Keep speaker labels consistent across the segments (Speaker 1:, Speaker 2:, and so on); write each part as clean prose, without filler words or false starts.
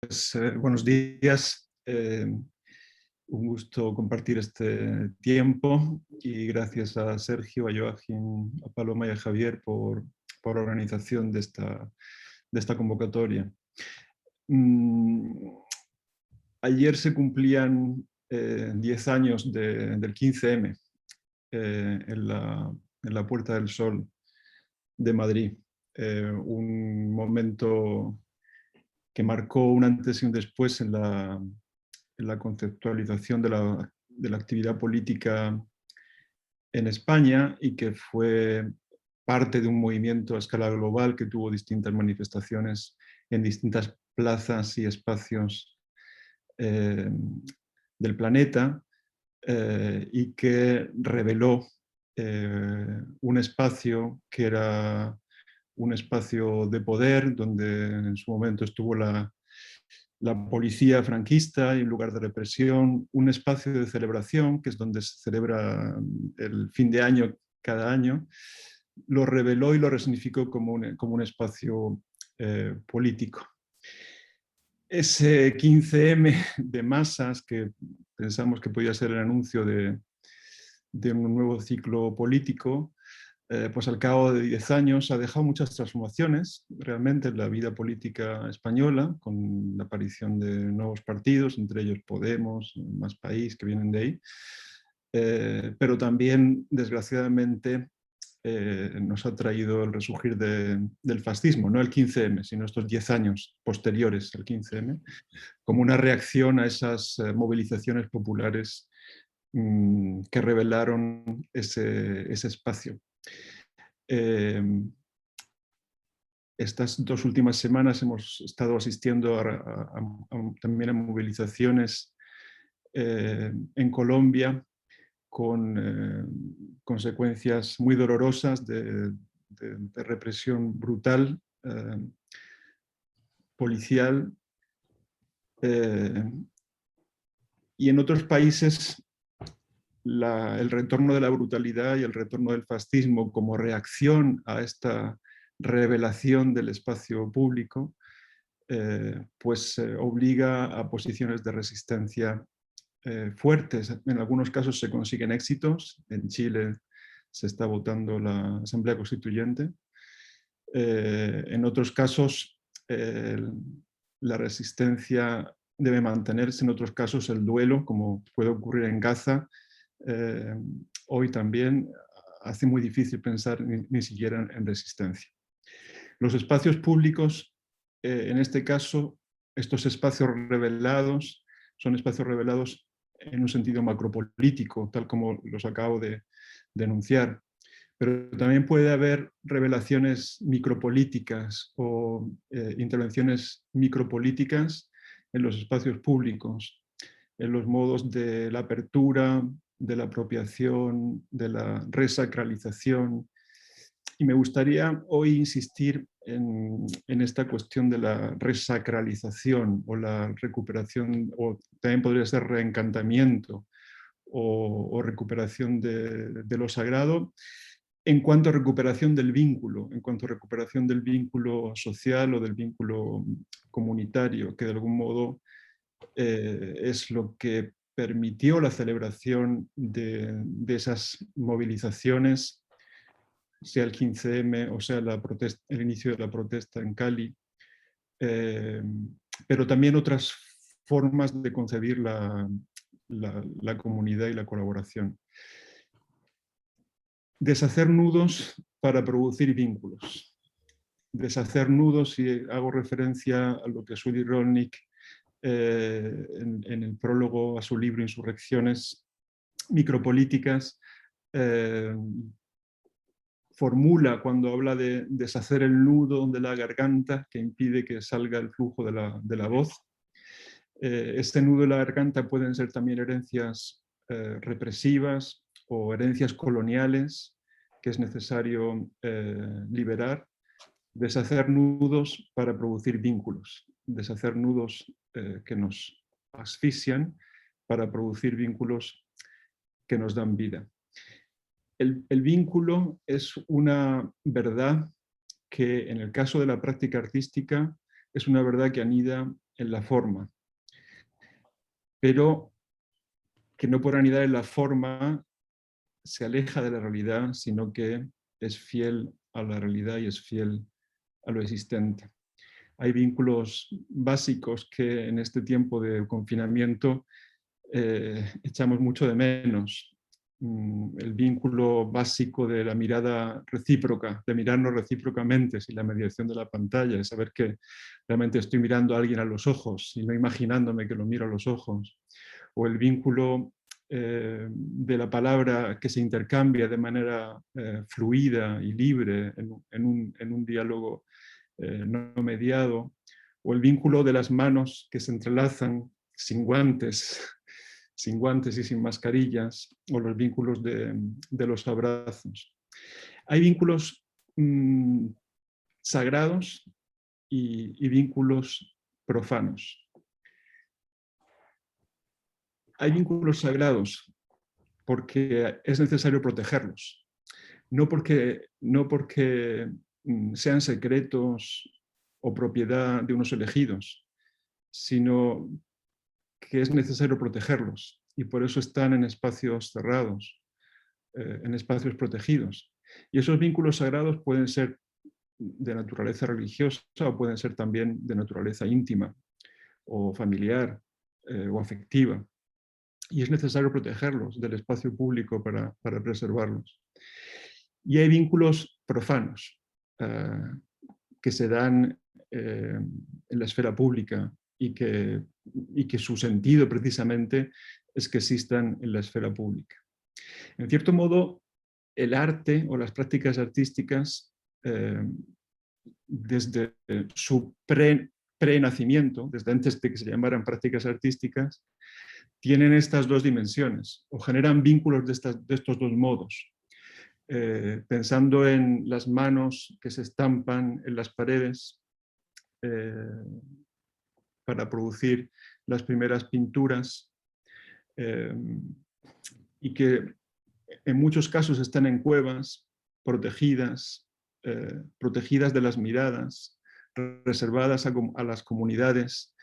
Speaker 1: Buenos días. Un gusto compartir este tiempo y gracias a Sergio, a Joaquín, a Paloma y a Javier por la organización de esta convocatoria. Ayer se cumplían 10 años del 15M en la Puerta del Sol de Madrid. Un momento que marcó un antes y un después en la conceptualización de la actividad política en España y que fue parte de un movimiento a escala global que tuvo distintas manifestaciones en distintas plazas y espacios del planeta y que reveló un espacio que era un espacio de poder donde en su momento estuvo la policía franquista y un lugar de represión, un espacio de celebración, que es donde se celebra el fin de año cada año, lo reveló y lo resignificó como un espacio político. Ese 15M de masas que pensamos que podía ser el anuncio de un nuevo ciclo político, pues al cabo de 10 años ha dejado muchas transformaciones realmente en la vida política española, con la aparición de nuevos partidos, entre ellos Podemos, Más País, que vienen de ahí, pero también, desgraciadamente, nos ha traído el resurgir del fascismo, no el 15M, sino estos 10 años posteriores al 15M, como una reacción a esas movilizaciones populares que revelaron ese espacio. Estas 2 últimas semanas hemos estado asistiendo también a movilizaciones en Colombia con consecuencias muy dolorosas de represión brutal, policial, y en otros países el retorno de la brutalidad y el retorno del fascismo como reacción a esta revelación del espacio público, pues obliga a posiciones de resistencia fuertes. En algunos casos se consiguen éxitos. En Chile se está votando la Asamblea Constituyente. En otros casos la resistencia debe mantenerse. En otros casos el duelo, como puede ocurrir en Gaza, hoy también hace muy difícil pensar ni siquiera en resistencia. Los espacios públicos, en este caso, estos espacios revelados, son espacios revelados en un sentido macropolítico, tal como los acabo de denunciar. Pero también puede haber revelaciones micropolíticas o intervenciones micropolíticas en los espacios públicos, en los modos de la apertura, de la apropiación, de la resacralización. Y me gustaría hoy insistir en esta cuestión de la resacralización o la recuperación, o también podría ser reencantamiento o recuperación de lo sagrado, en cuanto a recuperación del vínculo, en cuanto a recuperación del vínculo social o del vínculo comunitario, que de algún modo es lo que permitió la celebración de esas movilizaciones, sea el 15M o sea el inicio de la protesta en Cali, pero también otras formas de concebir la comunidad y la colaboración. Deshacer nudos para producir vínculos. Deshacer nudos, y hago referencia a lo que Sudi Rolnik en el prólogo a su libro Insurrecciones Micropolíticas formula cuando habla de deshacer el nudo de la garganta que impide que salga el flujo de la voz. Este nudo de la garganta pueden ser también herencias represivas o herencias coloniales que es necesario liberar. Deshacer nudos para producir vínculos. Deshacer nudos que nos asfixian para producir vínculos que nos dan vida. El vínculo es una verdad que en el caso de la práctica artística es una verdad que anida en la forma, pero que no por anidar en la forma se aleja de la realidad, sino que es fiel a la realidad y es fiel a lo existente. Hay vínculos básicos que en este tiempo de confinamiento echamos mucho de menos. El vínculo básico de la mirada recíproca, de mirarnos recíprocamente sin la mediación de la pantalla, de saber que realmente estoy mirando a alguien a los ojos y no imaginándome que lo miro a los ojos. O el vínculo de la palabra que se intercambia de manera fluida y libre en un diálogo no mediado, o el vínculo de las manos que se entrelazan sin guantes y sin mascarillas, o los vínculos de los abrazos. Hay vínculos sagrados y vínculos profanos. Hay vínculos sagrados porque es necesario protegerlos, no porque sean secretos o propiedad de unos elegidos, sino que es necesario protegerlos y por eso están en espacios cerrados, en espacios protegidos. Y esos vínculos sagrados pueden ser de naturaleza religiosa o pueden ser también de naturaleza íntima o familiar o afectiva. Y es necesario protegerlos del espacio público para preservarlos. Y hay vínculos profanos que se dan en la esfera pública y que su sentido precisamente es que existan en la esfera pública. En cierto modo, el arte o las prácticas artísticas, desde su pre-nacimiento, desde antes de que se llamaran prácticas artísticas, tienen estas dos dimensiones o generan vínculos de estos dos modos. Pensando en las manos que se estampan en las paredes para producir las primeras pinturas y que en muchos casos están en cuevas, protegidas de las miradas, reservadas a las comunidades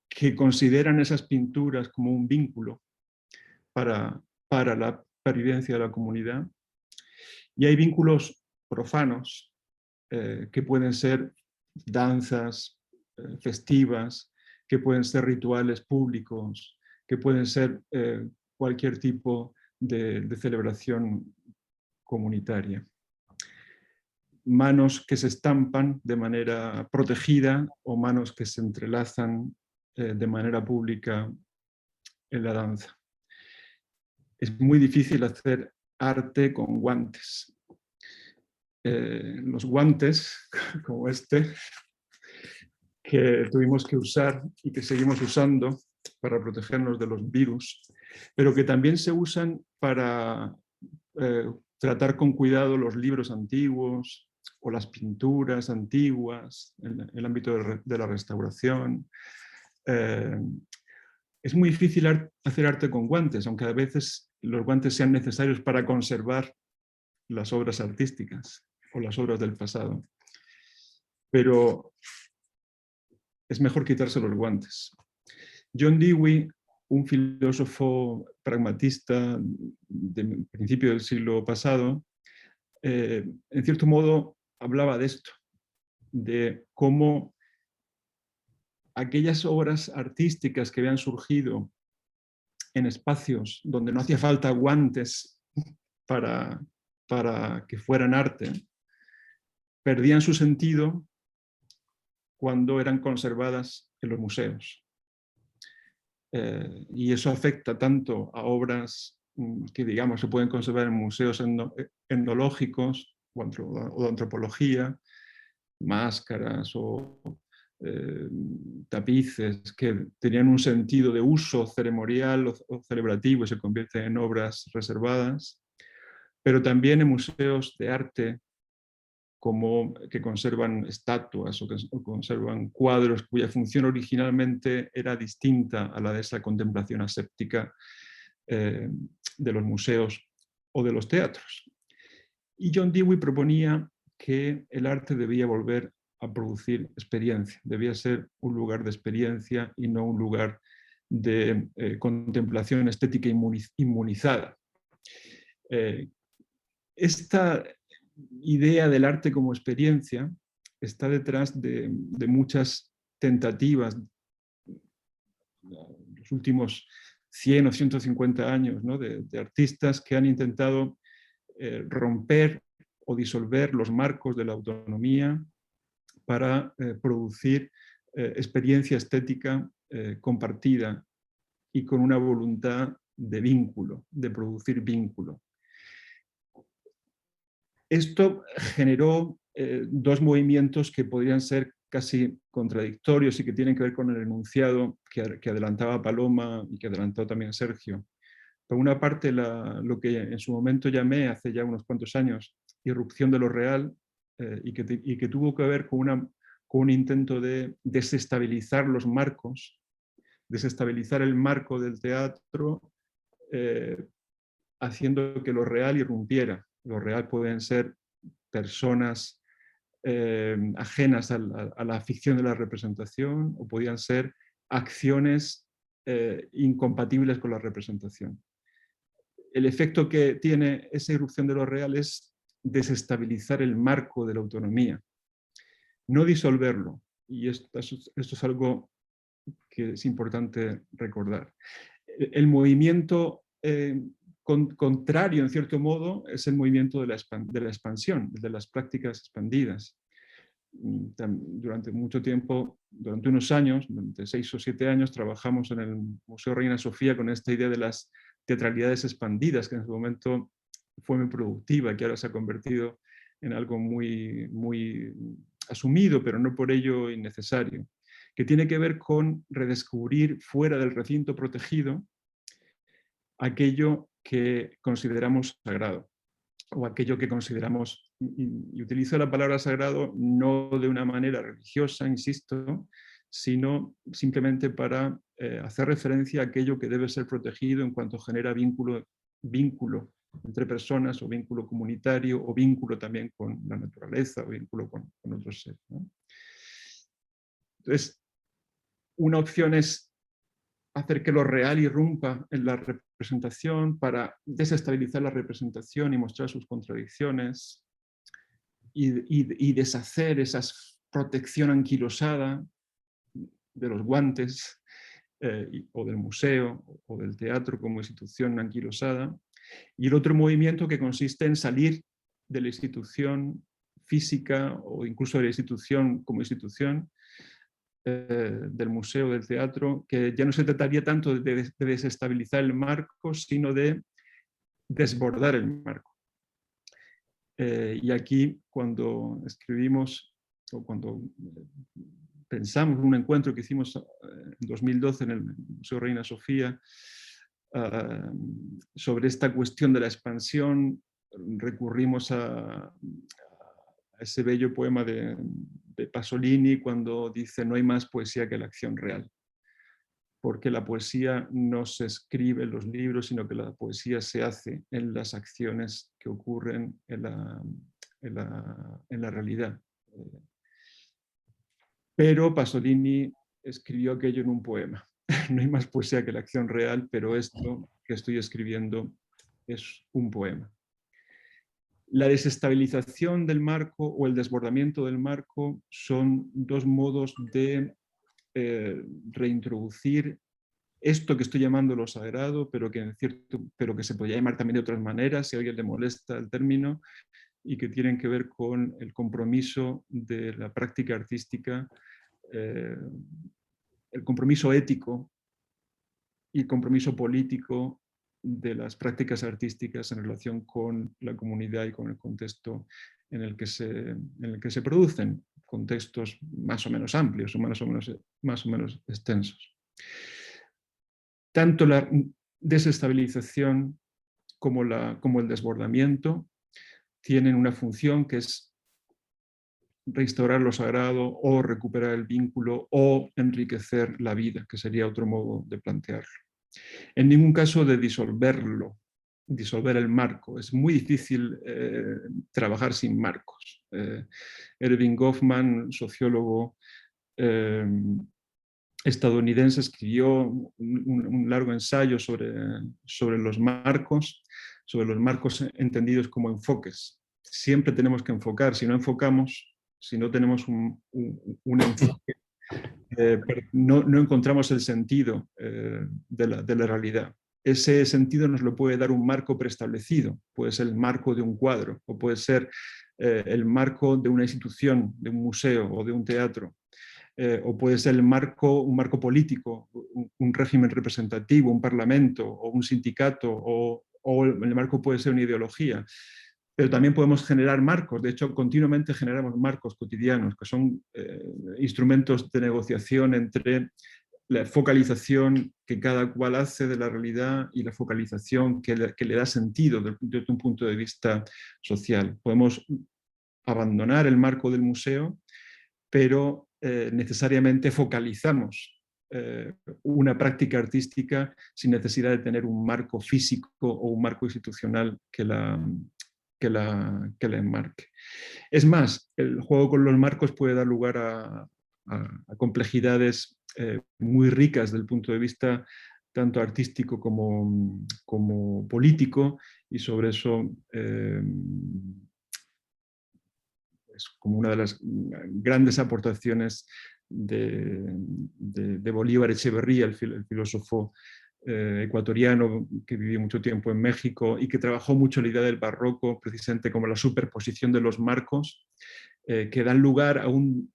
Speaker 1: que consideran esas pinturas como un vínculo para la pervivencia de la comunidad. Y hay vínculos profanos que pueden ser danzas festivas, que pueden ser rituales públicos, que pueden ser cualquier tipo de celebración comunitaria. Manos que se estampan de manera protegida o manos que se entrelazan de manera pública en la danza. Es muy difícil hacer arte con guantes. Los guantes, como este, que tuvimos que usar y que seguimos usando para protegernos de los virus, pero que también se usan para tratar con cuidado los libros antiguos o las pinturas antiguas en el ámbito de la restauración. Es muy difícil hacer arte con guantes, aunque a veces los guantes sean necesarios para conservar las obras artísticas o las obras del pasado. Pero es mejor quitarse los guantes. John Dewey, un filósofo pragmatista del principio del siglo pasado, en cierto modo hablaba de esto, de cómo aquellas obras artísticas que habían surgido en espacios donde no hacía falta guantes para que fueran arte, perdían su sentido cuando eran conservadas en los museos. Y eso afecta tanto a obras que, digamos, se pueden conservar en museos etnológicos o de antropología, máscaras o tapices que tenían un sentido de uso ceremonial o celebrativo y se convierten en obras reservadas, pero también en museos de arte como que conservan estatuas o que conservan cuadros cuya función originalmente era distinta a la de esa contemplación aséptica de los museos o de los teatros. Y John Dewey proponía que el arte debía volver a producir experiencia. Debía ser un lugar de experiencia y no un lugar de contemplación estética inmunizada. Esta idea del arte como experiencia está detrás de muchas tentativas en los últimos 100 o 150 años, ¿no? de artistas que han intentado romper o disolver los marcos de la autonomía para producir experiencia estética compartida y con una voluntad de vínculo, de producir vínculo. Esto generó dos movimientos que podrían ser casi contradictorios y que tienen que ver con el enunciado que adelantaba Paloma y que adelantó también Sergio. Por una parte, lo que en su momento llamé, hace ya unos cuantos años, irrupción de lo real, y que tuvo que ver con un intento de desestabilizar los marcos, desestabilizar el marco del teatro, haciendo que lo real irrumpiera. Lo real pueden ser personas ajenas a la ficción de la representación, o podían ser acciones incompatibles con la representación. El efecto que tiene esa irrupción de lo real es desestabilizar el marco de la autonomía, no disolverlo. Y esto es algo que es importante recordar. El movimiento contrario, en cierto modo, es el movimiento de la expansión, de las prácticas expandidas. Durante mucho tiempo, durante unos años, durante 6 o 7 años, trabajamos en el Museo Reina Sofía con esta idea de las teatralidades expandidas, que en ese momento fue muy productiva, que ahora se ha convertido en algo muy, muy asumido, pero no por ello innecesario, que tiene que ver con redescubrir fuera del recinto protegido aquello que consideramos sagrado, o aquello que consideramos, y utilizo la palabra sagrado no de una manera religiosa, insisto, sino simplemente para hacer referencia a aquello que debe ser protegido en cuanto genera vínculo entre personas, o vínculo comunitario, o vínculo también con la naturaleza, o vínculo con otros seres, ¿no? Entonces, una opción es hacer que lo real irrumpa en la representación para desestabilizar la representación y mostrar sus contradicciones y deshacer esa protección anquilosada de los guantes o del museo o del teatro como institución anquilosada. Y el otro movimiento que consiste en salir de la institución física o incluso de la institución como institución, del museo, del teatro, que ya no se trataría tanto de desestabilizar el marco, sino de desbordar el marco. Y aquí, cuando escribimos, o cuando pensamos en un encuentro que hicimos en 2012 en el Museo Reina Sofía, sobre esta cuestión de la expansión, recurrimos a ese bello poema de Pasolini cuando dice: no hay más poesía que la acción real, porque la poesía no se escribe en los libros, sino que la poesía se hace en las acciones que ocurren en la realidad. Pero Pasolini escribió aquello en un poema. No hay más poesía que la acción real, pero esto que estoy escribiendo es un poema. La desestabilización del marco o el desbordamiento del marco son dos modos de reintroducir esto que estoy llamando lo sagrado, pero que se podría llamar también de otras maneras, si a alguien le molesta el término, y que tienen que ver con el compromiso de la práctica artística, el compromiso ético y el compromiso político de las prácticas artísticas en relación con la comunidad y con el contexto en el que se producen, contextos más o menos amplios o más o menos extensos. Tanto la desestabilización como el desbordamiento tienen una función que es restaurar lo sagrado o recuperar el vínculo o enriquecer la vida, que sería otro modo de plantearlo. En ningún caso de disolverlo, disolver el marco. Es muy difícil trabajar sin marcos. Erving Goffman, sociólogo estadounidense, escribió un largo ensayo sobre los marcos entendidos como enfoques. Siempre tenemos que enfocar. Si no enfocamos, si no tenemos un enfoque, no encontramos el sentido de la realidad. Ese sentido nos lo puede dar un marco preestablecido, puede ser el marco de un cuadro, o puede ser el marco de una institución, de un museo o de un teatro, o puede ser un marco político, un régimen representativo, un parlamento o un sindicato, o el marco puede ser una ideología. Pero también podemos generar marcos, de hecho continuamente generamos marcos cotidianos, que son instrumentos de negociación entre la focalización que cada cual hace de la realidad y la focalización que le da sentido desde un punto de vista social. Podemos abandonar el marco del museo, pero necesariamente focalizamos una práctica artística sin necesidad de tener un marco físico o un marco institucional que la enmarque. Es más, el juego con los marcos puede dar lugar a complejidades muy ricas desde el punto de vista tanto artístico como político, y sobre eso es como una de las grandes aportaciones de Bolívar Echeverría, el filósofo ecuatoriano que vivió mucho tiempo en México y que trabajó mucho la idea del barroco, precisamente como la superposición de los marcos, que dan lugar a un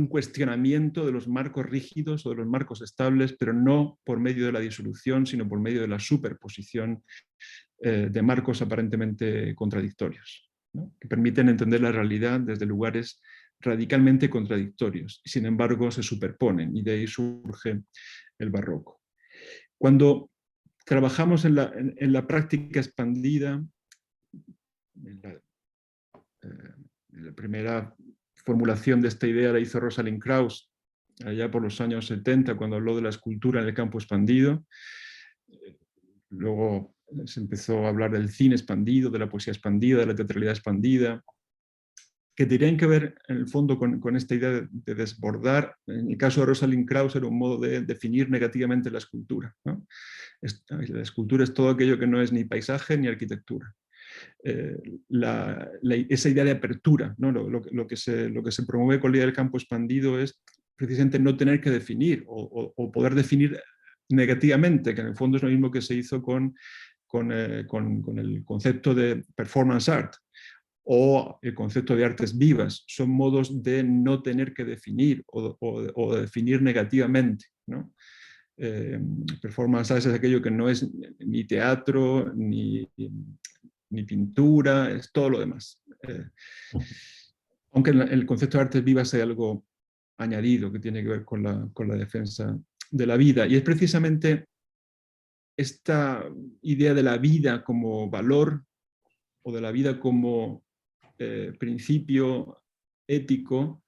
Speaker 1: cuestionamiento de los marcos rígidos o de los marcos estables, pero no por medio de la disolución, sino por medio de la superposición de marcos aparentemente contradictorios, ¿no? Que permiten entender la realidad desde lugares radicalmente contradictorios y sin embargo se superponen, y de ahí surge el barroco. Cuando trabajamos en la práctica expandida, la primera formulación de esta idea la hizo Rosalind Krauss allá por los años 70, cuando habló de la escultura en el campo expandido. Luego se empezó a hablar del cine expandido, de la poesía expandida, de la teatralidad expandida, que tenían que ver en el fondo con esta idea de desbordar. En el caso de Rosalind Krauss era un modo de definir negativamente la escultura, ¿no? La escultura es todo aquello que no es ni paisaje ni arquitectura. Esa idea de apertura, ¿no? Lo que se promueve con la idea del campo expandido es precisamente no tener que definir o poder definir negativamente, que en el fondo es lo mismo que se hizo con el concepto de performance art o el concepto de artes vivas. Son modos de no tener que definir o de definir negativamente, ¿no? Performance art es aquello que no es ni teatro, ni pintura, es todo lo demás. Aunque el concepto de artes vivas hay algo añadido que tiene que ver con la defensa de la vida. Y es precisamente esta idea de la vida como valor o de la vida como principio ético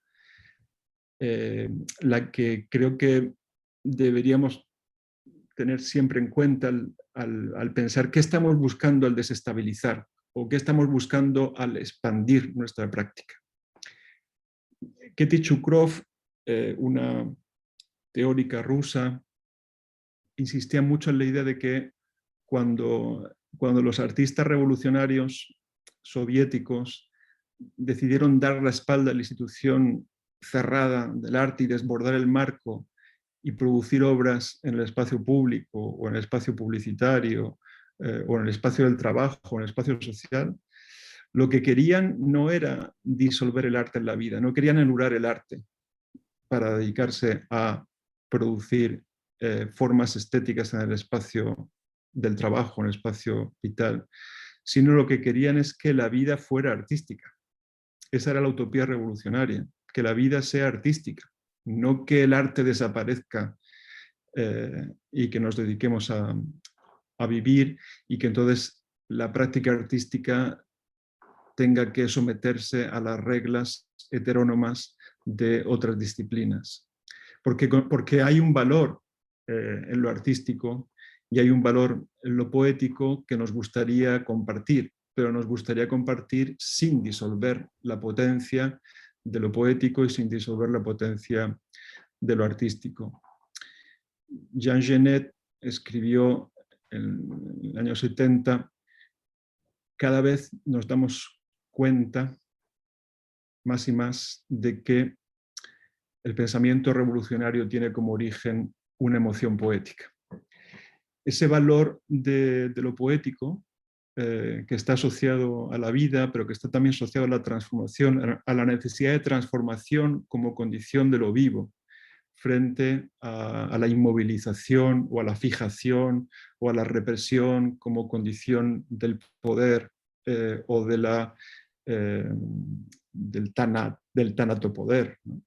Speaker 1: la que creo que deberíamos tener siempre en cuenta al pensar qué estamos buscando al desestabilizar o qué estamos buscando al expandir nuestra práctica. Ketty Chukrov, una teórica rusa, insistía mucho en la idea de que cuando los artistas revolucionarios soviéticos decidieron dar la espalda a la institución cerrada del arte y desbordar el marco y producir obras en el espacio público o en el espacio publicitario o en el espacio del trabajo o en el espacio social, lo que querían no era disolver el arte en la vida, no querían anular el arte para dedicarse a producir formas estéticas en el espacio del trabajo, en el espacio vital, sino lo que querían es que la vida fuera artística. Esa era la utopía revolucionaria, que la vida sea artística, no que el arte desaparezca y que nos dediquemos a vivir y que entonces la práctica artística tenga que someterse a las reglas heterónomas de otras disciplinas. Porque hay un valor en lo artístico y hay un valor en lo poético que nos gustaría compartir, pero nos gustaría compartir sin disolver la potencia de lo poético y sin disolver la potencia de lo artístico. Jean Genet escribió en el año 70: cada vez nos damos cuenta más y más de que el pensamiento revolucionario tiene como origen una emoción poética. Ese valor de lo poético, que está asociado a la vida, pero que está también asociado a la transformación, a la necesidad de transformación como condición de lo vivo, frente a la inmovilización o a la fijación o a la represión como condición del poder o de del tanatopoder, ¿no?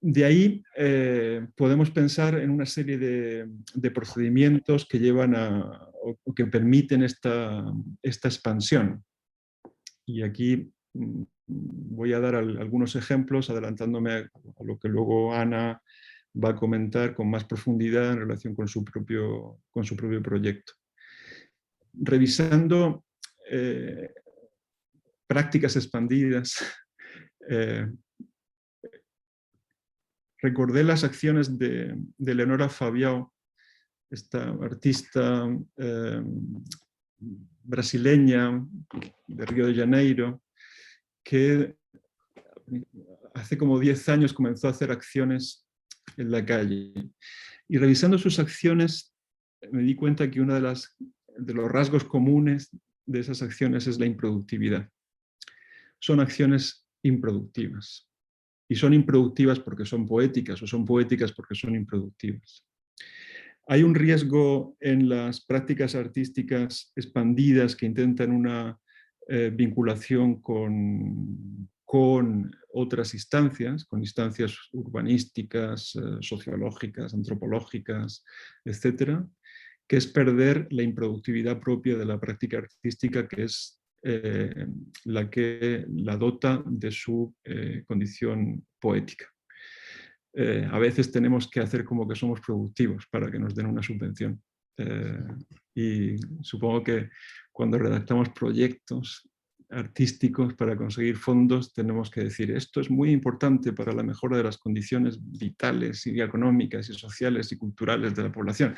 Speaker 1: De ahí podemos pensar en una serie de procedimientos que llevan o que permiten esta expansión. Y aquí voy a dar algunos ejemplos, adelantándome a lo que luego Ana va a comentar con más profundidad en relación con su propio proyecto. Revisando prácticas expandidas, recordé las acciones de Leonora Fabião, esta artista brasileña de Río de Janeiro, que hace como 10 años comenzó a hacer acciones en la calle. Y revisando sus acciones me di cuenta que uno de los rasgos comunes de esas acciones es la improductividad. Son acciones improductivas. Y son improductivas porque son poéticas, o son poéticas porque son improductivas. Hay un riesgo en las prácticas artísticas expandidas que intentan una vinculación con otras instancias, con instancias urbanísticas, sociológicas, antropológicas, etcétera, que es perder la improductividad propia de la práctica artística, que es la que la dota de su condición poética. A veces tenemos que hacer como que somos productivos para que nos den una subvención. Y supongo que cuando redactamos proyectos artísticos para conseguir fondos tenemos que decir: esto es muy importante para la mejora de las condiciones vitales y económicas y sociales y culturales de la población,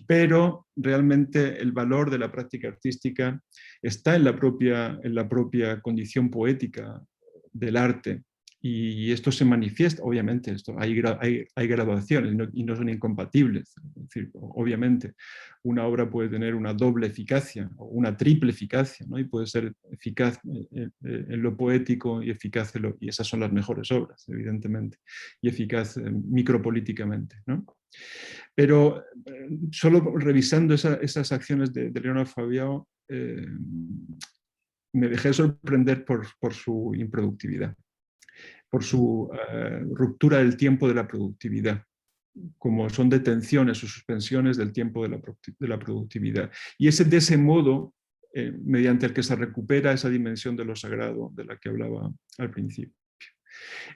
Speaker 1: pero realmente el valor de la práctica artística está en la propia condición poética del arte. Y esto se manifiesta, obviamente, hay graduaciones y no son incompatibles. Es decir, obviamente, una obra puede tener una doble eficacia o una triple eficacia, ¿no? Y puede ser eficaz en lo poético y eficaz y esas son las mejores obras, evidentemente, y eficaz micropolíticamente, ¿no? Pero solo revisando esas acciones de Leonora Fabião, me dejé sorprender por su improductividad, por su ruptura del tiempo de la productividad, como son detenciones o suspensiones del tiempo de la productividad. Y es de ese modo, mediante el que se recupera esa dimensión de lo sagrado de la que hablaba al principio.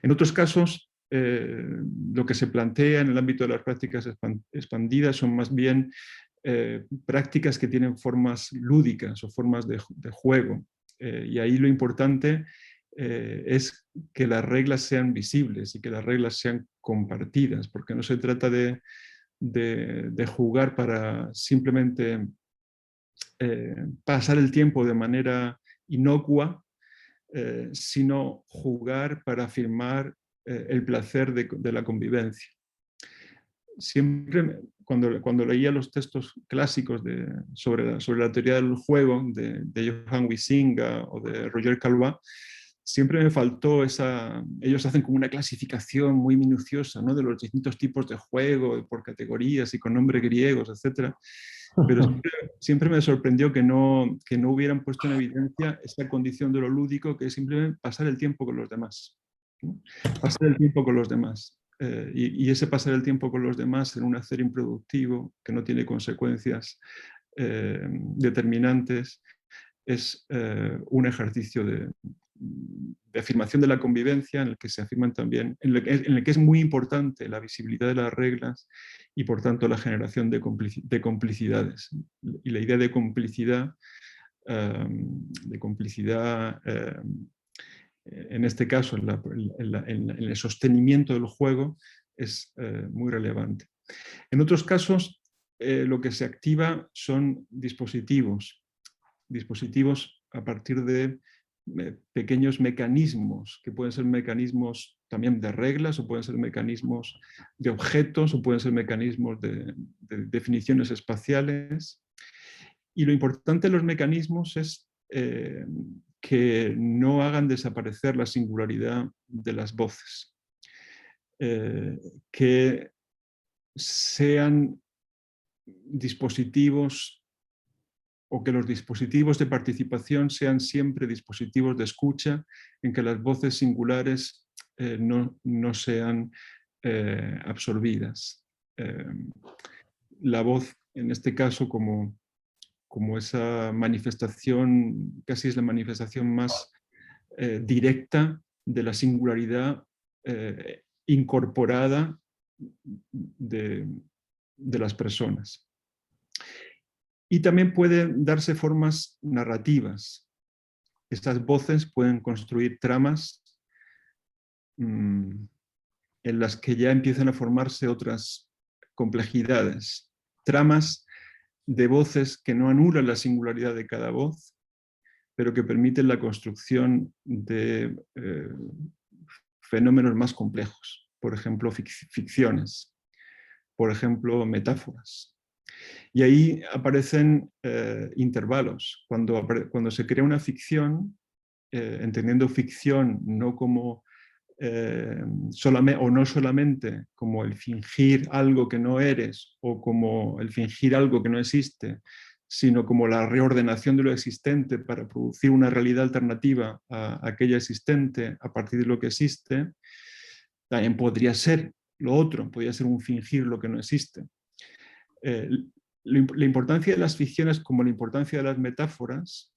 Speaker 1: En otros casos, lo que se plantea en el ámbito de las prácticas expandidas son más bien prácticas que tienen formas lúdicas o formas de juego. Y ahí lo importante es que las reglas sean visibles y que las reglas sean compartidas, porque no se trata de jugar para simplemente pasar el tiempo de manera inocua, sino jugar para afirmar el placer de la convivencia. Siempre, cuando leía los textos clásicos sobre la teoría del juego de Johann Huizinga o de Roger Caillois, siempre me faltó ellos hacen como una clasificación muy minuciosa, ¿no?, de los distintos tipos de juego, por categorías y con nombres griegos, etc. Pero siempre me sorprendió que no hubieran puesto en evidencia esta condición de lo lúdico, que es simplemente pasar el tiempo con los demás, ¿no? Pasar el tiempo con los demás. Y ese pasar el tiempo con los demás en un hacer improductivo, que no tiene consecuencias determinantes, es un ejercicio afirmación de la convivencia, en el que se afirman también, en el que es muy importante la visibilidad de las reglas y por tanto la generación de complicidades. Y la idea de complicidad, en este caso, en el sostenimiento del juego, es muy relevante. En otros casos, lo que se activa son dispositivos a partir de pequeños mecanismos, que pueden ser mecanismos también de reglas, o pueden ser mecanismos de objetos, o pueden ser mecanismos de definiciones espaciales. Y lo importante de los mecanismos es que no hagan desaparecer la singularidad de las voces, que sean dispositivos, o que los dispositivos de participación sean siempre dispositivos de escucha, en que las voces singulares no sean absorbidas. La voz, en este caso, como esa manifestación, casi es la manifestación más directa de la singularidad incorporada de las personas. Y también pueden darse formas narrativas. Estas voces pueden construir tramas en las que ya empiezan a formarse otras complejidades. Tramas de voces que no anulan la singularidad de cada voz, pero que permiten la construcción de fenómenos más complejos. Por ejemplo, ficciones. Por ejemplo, metáforas. Y ahí aparecen intervalos. Cuando se crea una ficción, entendiendo ficción no como no solamente como el fingir algo que no eres o como el fingir algo que no existe, sino como la reordenación de lo existente para producir una realidad alternativa a aquella existente a partir de lo que existe, también podría ser lo otro, podría ser un fingir lo que no existe. La importancia de las ficciones, como la importancia de las metáforas,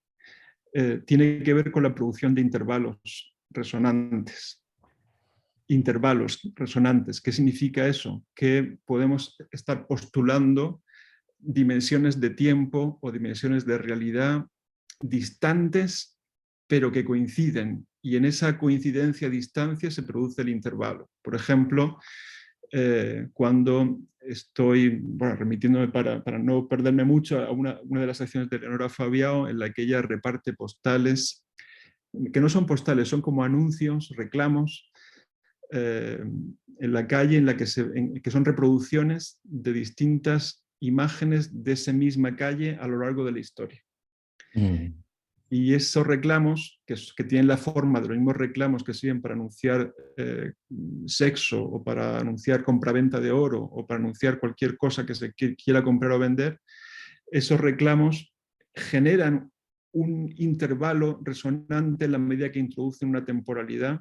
Speaker 1: tiene que ver con la producción de intervalos resonantes. Intervalos resonantes. ¿Qué significa eso? Que podemos estar postulando dimensiones de tiempo o dimensiones de realidad distantes, pero que coinciden. Y en esa coincidencia, distancia, se produce el intervalo. Por ejemplo, cuando estoy, remitiéndome para no perderme mucho, a una de las acciones de Leonora Fabiao, en la que ella reparte postales, que no son postales, son como anuncios, reclamos, en la calle, que son reproducciones de distintas imágenes de esa misma calle a lo largo de la historia. Y esos reclamos, que tienen la forma de los mismos reclamos que sirven para anunciar sexo, o para anunciar compraventa de oro, o para anunciar cualquier cosa que se quiera comprar o vender, esos reclamos generan un intervalo resonante en la medida que introducen una temporalidad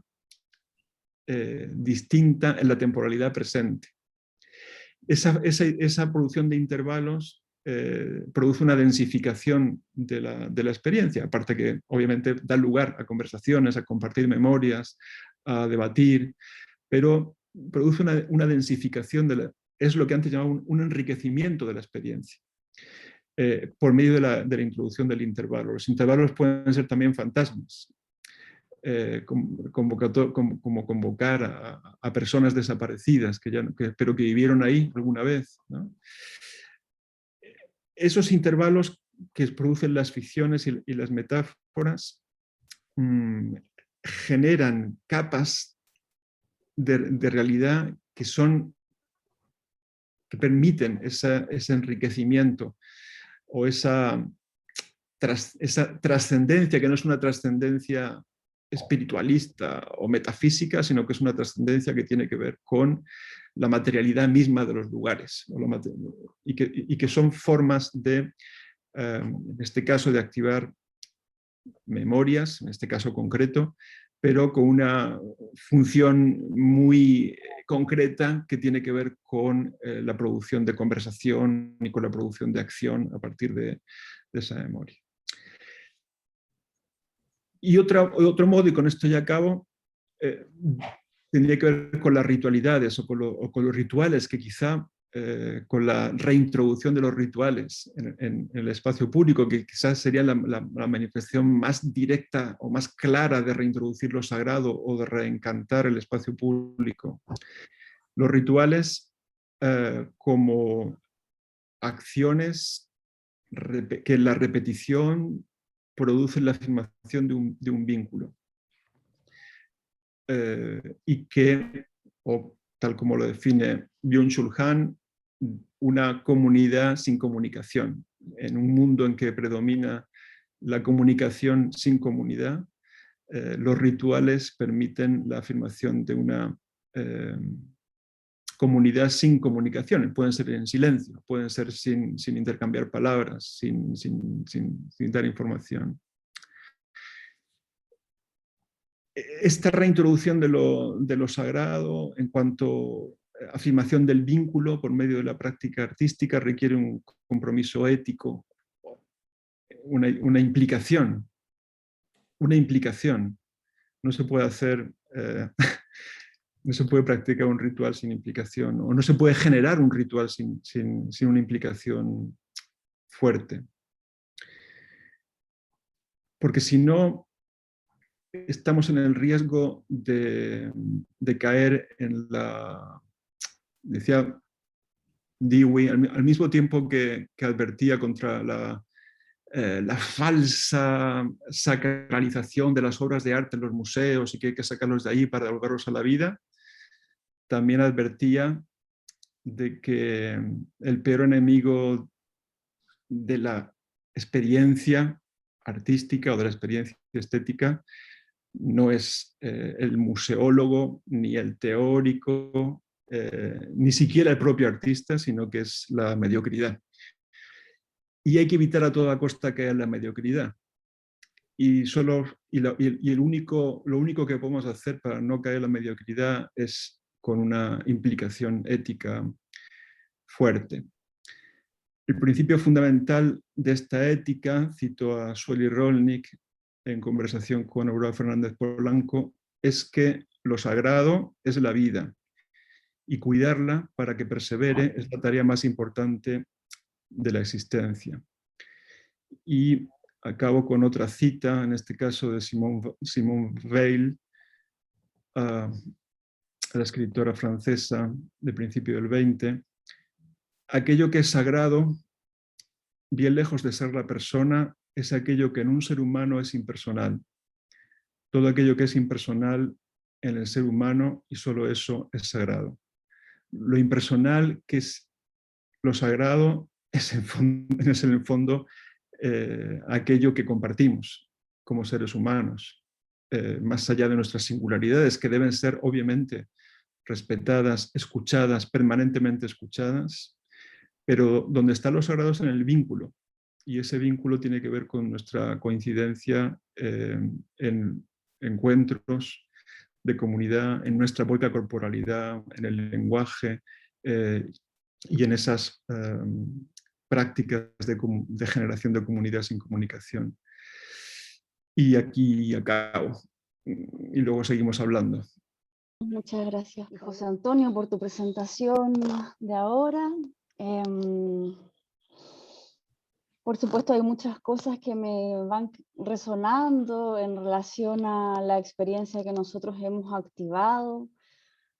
Speaker 1: distinta en la temporalidad presente. Esa producción de intervalos produce una densificación de la experiencia, aparte que obviamente da lugar a conversaciones, a compartir memorias, a debatir, pero produce una densificación, es lo que antes llamaban un enriquecimiento de la experiencia, por medio de la introducción del intervalo. Los intervalos pueden ser también fantasmas, como convocar a personas desaparecidas, pero que vivieron ahí alguna vez, ¿no? Esos intervalos que producen las ficciones y las metáforas generan capas de realidad que permiten ese enriquecimiento o esa trascendencia, que no es una trascendencia espiritualista o metafísica, sino que es una trascendencia que tiene que ver con la materialidad misma de los lugares, y que son formas de, en este caso, de activar memorias, en este caso concreto, pero con una función muy concreta que tiene que ver con la producción de conversación y con la producción de acción a partir de esa memoria. Y otro modo, y con esto ya acabo, tendría que ver con las ritualidades o con los rituales que quizá con la reintroducción de los rituales en el espacio público, que quizás sería la manifestación más directa o más clara de reintroducir lo sagrado o de reencantar el espacio público. Los rituales como acciones que la repetición produce la afirmación de un vínculo. Y que, o tal como lo define Byung-Chul Han, una comunidad sin comunicación. En un mundo en que predomina la comunicación sin comunidad, los rituales permiten la afirmación de una comunidad sin comunicación. Pueden ser en silencio, pueden ser sin intercambiar palabras, sin dar información. Esta reintroducción de lo sagrado en cuanto a afirmación del vínculo por medio de la práctica artística requiere un compromiso ético, una implicación. No se puede hacer, no se puede practicar un ritual sin implicación, o no se puede generar un ritual sin una implicación fuerte. Porque si no, estamos en el riesgo de caer en la, decía Dewey, al mismo tiempo que advertía contra la falsa sacralización de las obras de arte en los museos y que hay que sacarlos de ahí para devolverlos a la vida, también advertía de que el peor enemigo de la experiencia artística o de la experiencia estética no es el museólogo, ni el teórico, ni siquiera el propio artista, sino que es la mediocridad. Y hay que evitar a toda costa caer en la mediocridad. Lo único que podemos hacer para no caer en la mediocridad es con una implicación ética fuerte. El principio fundamental de esta ética, cito a Sueli Rolnik en conversación con Aurora Fernández Polanco, es que lo sagrado es la vida y cuidarla para que persevere es la tarea más importante de la existencia. Y acabo con otra cita, en este caso de Simone Weil, la escritora francesa de principio del 20. Aquello que es sagrado, bien lejos de ser la persona, es aquello que en un ser humano es impersonal. Todo aquello que es impersonal en el ser humano, y solo eso es sagrado. Lo impersonal, que es lo sagrado, es en el fondo aquello que compartimos como seres humanos, más allá de nuestras singularidades, que deben ser obviamente respetadas, escuchadas, permanentemente escuchadas, pero donde está lo sagrado es en el vínculo, y ese vínculo tiene que ver con nuestra coincidencia en encuentros de comunidad, en nuestra propia corporalidad, en el lenguaje y en esas prácticas de generación de comunidad sin comunicación. Y aquí acabo. Y luego seguimos hablando.
Speaker 2: Muchas gracias, José Antonio, por tu presentación de ahora. Por supuesto, hay muchas cosas que me van resonando en relación a la experiencia que nosotros hemos activado,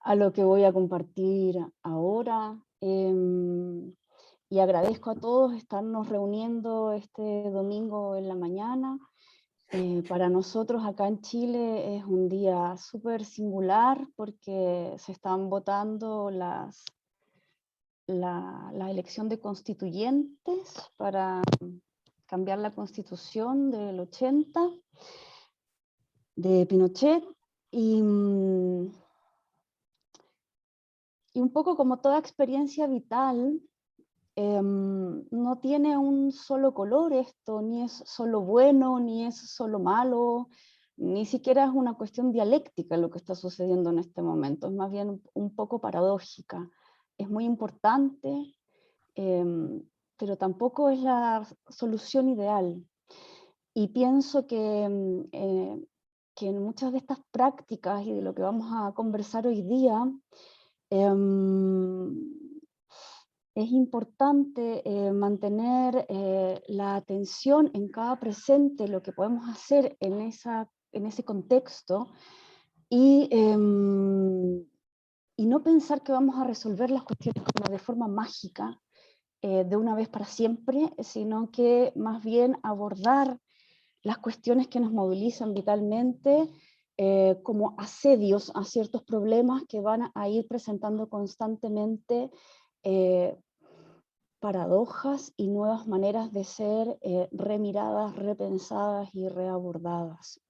Speaker 2: a lo que voy a compartir ahora. Y agradezco a todos estarnos reuniendo este domingo en la mañana. Para nosotros acá en Chile es un día súper singular porque se están votando la elección de constituyentes para cambiar la constitución del 80 de Pinochet y un poco como toda experiencia vital, no tiene un solo color esto, ni es solo bueno, ni es solo malo, ni siquiera es una cuestión dialéctica lo que está sucediendo en este momento, es más bien un poco paradójica. Es muy importante, pero tampoco es la solución ideal. Y pienso que en muchas de estas prácticas y de lo que vamos a conversar hoy día, es importante mantener la atención en cada presente, lo que podemos hacer en ese contexto, y no pensar que vamos a resolver las cuestiones como de forma mágica, de una vez para siempre, sino que más bien abordar las cuestiones que nos movilizan vitalmente como asedios a ciertos problemas que van a ir presentando constantemente paradojas y nuevas maneras de ser remiradas, repensadas y reabordadas.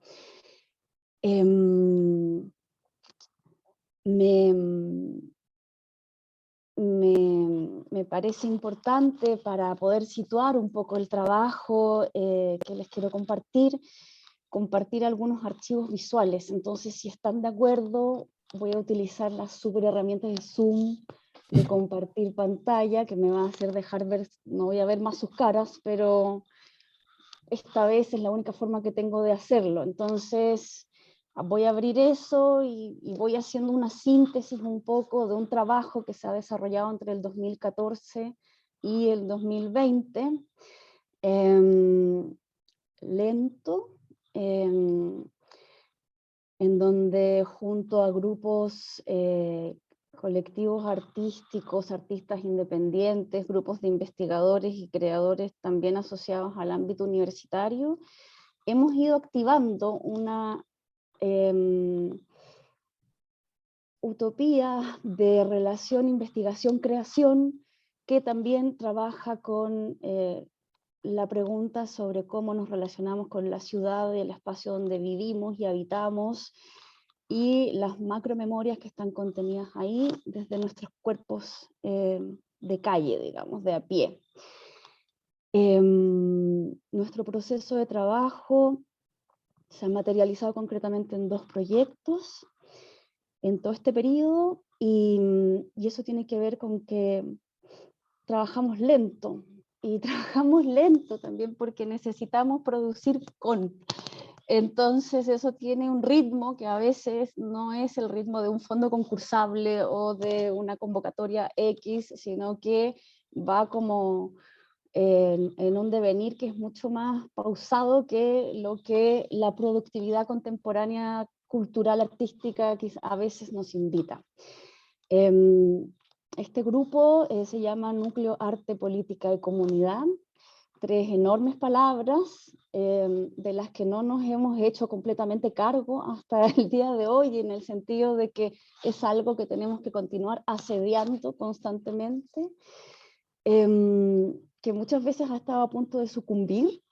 Speaker 2: Me parece importante, para poder situar un poco el trabajo que les quiero compartir algunos archivos visuales. Entonces, si están de acuerdo, voy a utilizar las super herramientas de Zoom, de compartir pantalla, que me va a hacer dejar ver, no voy a ver más sus caras, pero esta vez es la única forma que tengo de hacerlo. Entonces, voy a abrir eso y voy haciendo una síntesis un poco de un trabajo que se ha desarrollado entre el 2014 y el 2020. Lento, en donde junto a grupos colectivos artísticos, artistas independientes, grupos de investigadores y creadores también asociados al ámbito universitario, hemos ido activando una utopía de relación, investigación, creación, que también trabaja con la pregunta sobre cómo nos relacionamos con la ciudad, el espacio donde vivimos y habitamos, y las macromemorias que están contenidas ahí desde nuestros cuerpos de calle, digamos, de a pie. Nuestro proceso de trabajo se ha materializado concretamente en 2 proyectos en todo este periodo, y eso tiene que ver con que trabajamos lento, y trabajamos lento también porque necesitamos producir con. Entonces eso tiene un ritmo que a veces no es el ritmo de un fondo concursable o de una convocatoria X, sino que va como en un devenir que es mucho más pausado que lo que la productividad contemporánea cultural, artística, que a veces nos invita. Este grupo se llama Núcleo Arte, Política y Comunidad. 3 enormes palabras de las que no nos hemos hecho completamente cargo hasta el día de hoy, en el sentido de que es algo que tenemos que continuar asediando constantemente, que muchas veces ha estado a punto de sucumbir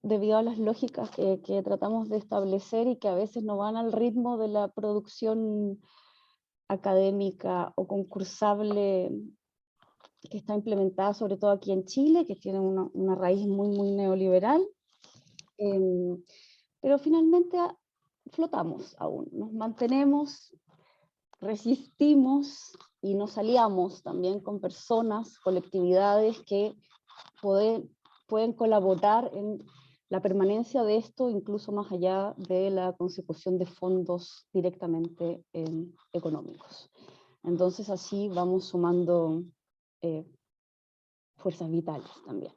Speaker 2: debido a las lógicas que tratamos de establecer y que a veces no van al ritmo de la producción académica o concursable que está implementada sobre todo aquí en Chile, que tiene una raíz muy neoliberal, pero finalmente flotamos aún, nos mantenemos, resistimos y nos aliamos también con personas, colectividades que pueden colaborar en la permanencia de esto, incluso más allá de la consecución de fondos directamente económicos. Entonces así vamos sumando fuerzas vitales también.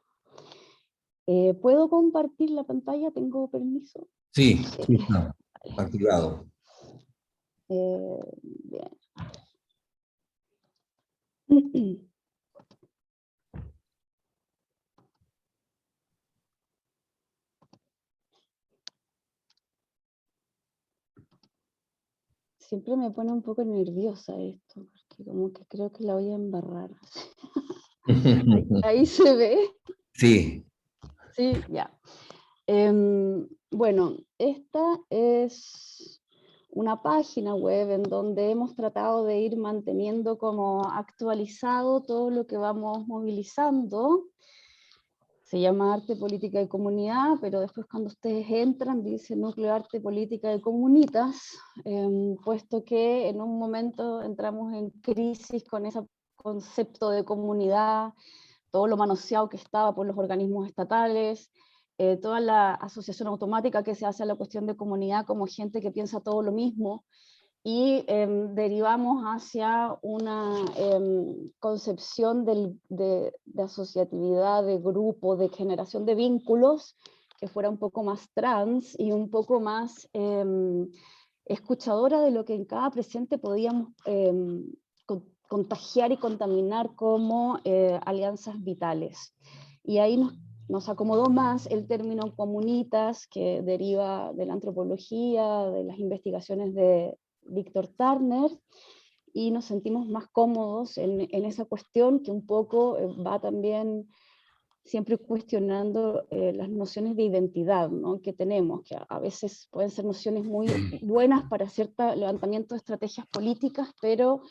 Speaker 2: ¿Puedo compartir la pantalla? ¿Tengo permiso?
Speaker 3: Sí, sí está activado.
Speaker 2: Bien. Siempre me pone un poco nerviosa esto, porque como que creo que la voy a embarrar. Ahí se ve.
Speaker 3: Sí.
Speaker 2: Sí, ya. Bueno, esta es una página web en donde hemos tratado de ir manteniendo como actualizado todo lo que vamos movilizando. Se llama Arte, Política y Comunidad, pero después cuando ustedes entran dice Núcleo Arte, Política y Comunitas, puesto que en un momento entramos en crisis con ese concepto de comunidad, todo lo manoseado que estaba por los organismos estatales, toda la asociación automática que se hace a la cuestión de comunidad como gente que piensa todo lo mismo, y derivamos hacia una concepción de asociatividad, de grupo, de generación de vínculos, que fuera un poco más trans y un poco más escuchadora de lo que en cada presente podíamos contagiar y contaminar como alianzas vitales. Y ahí nos acomodó más el término comunitas, que deriva de la antropología, de las investigaciones de Víctor Turner, y nos sentimos más cómodos en esa cuestión que un poco va también siempre cuestionando las nociones de identidad, ¿no?, que tenemos, que a veces pueden ser nociones muy buenas para cierto levantamiento de estrategias políticas, pero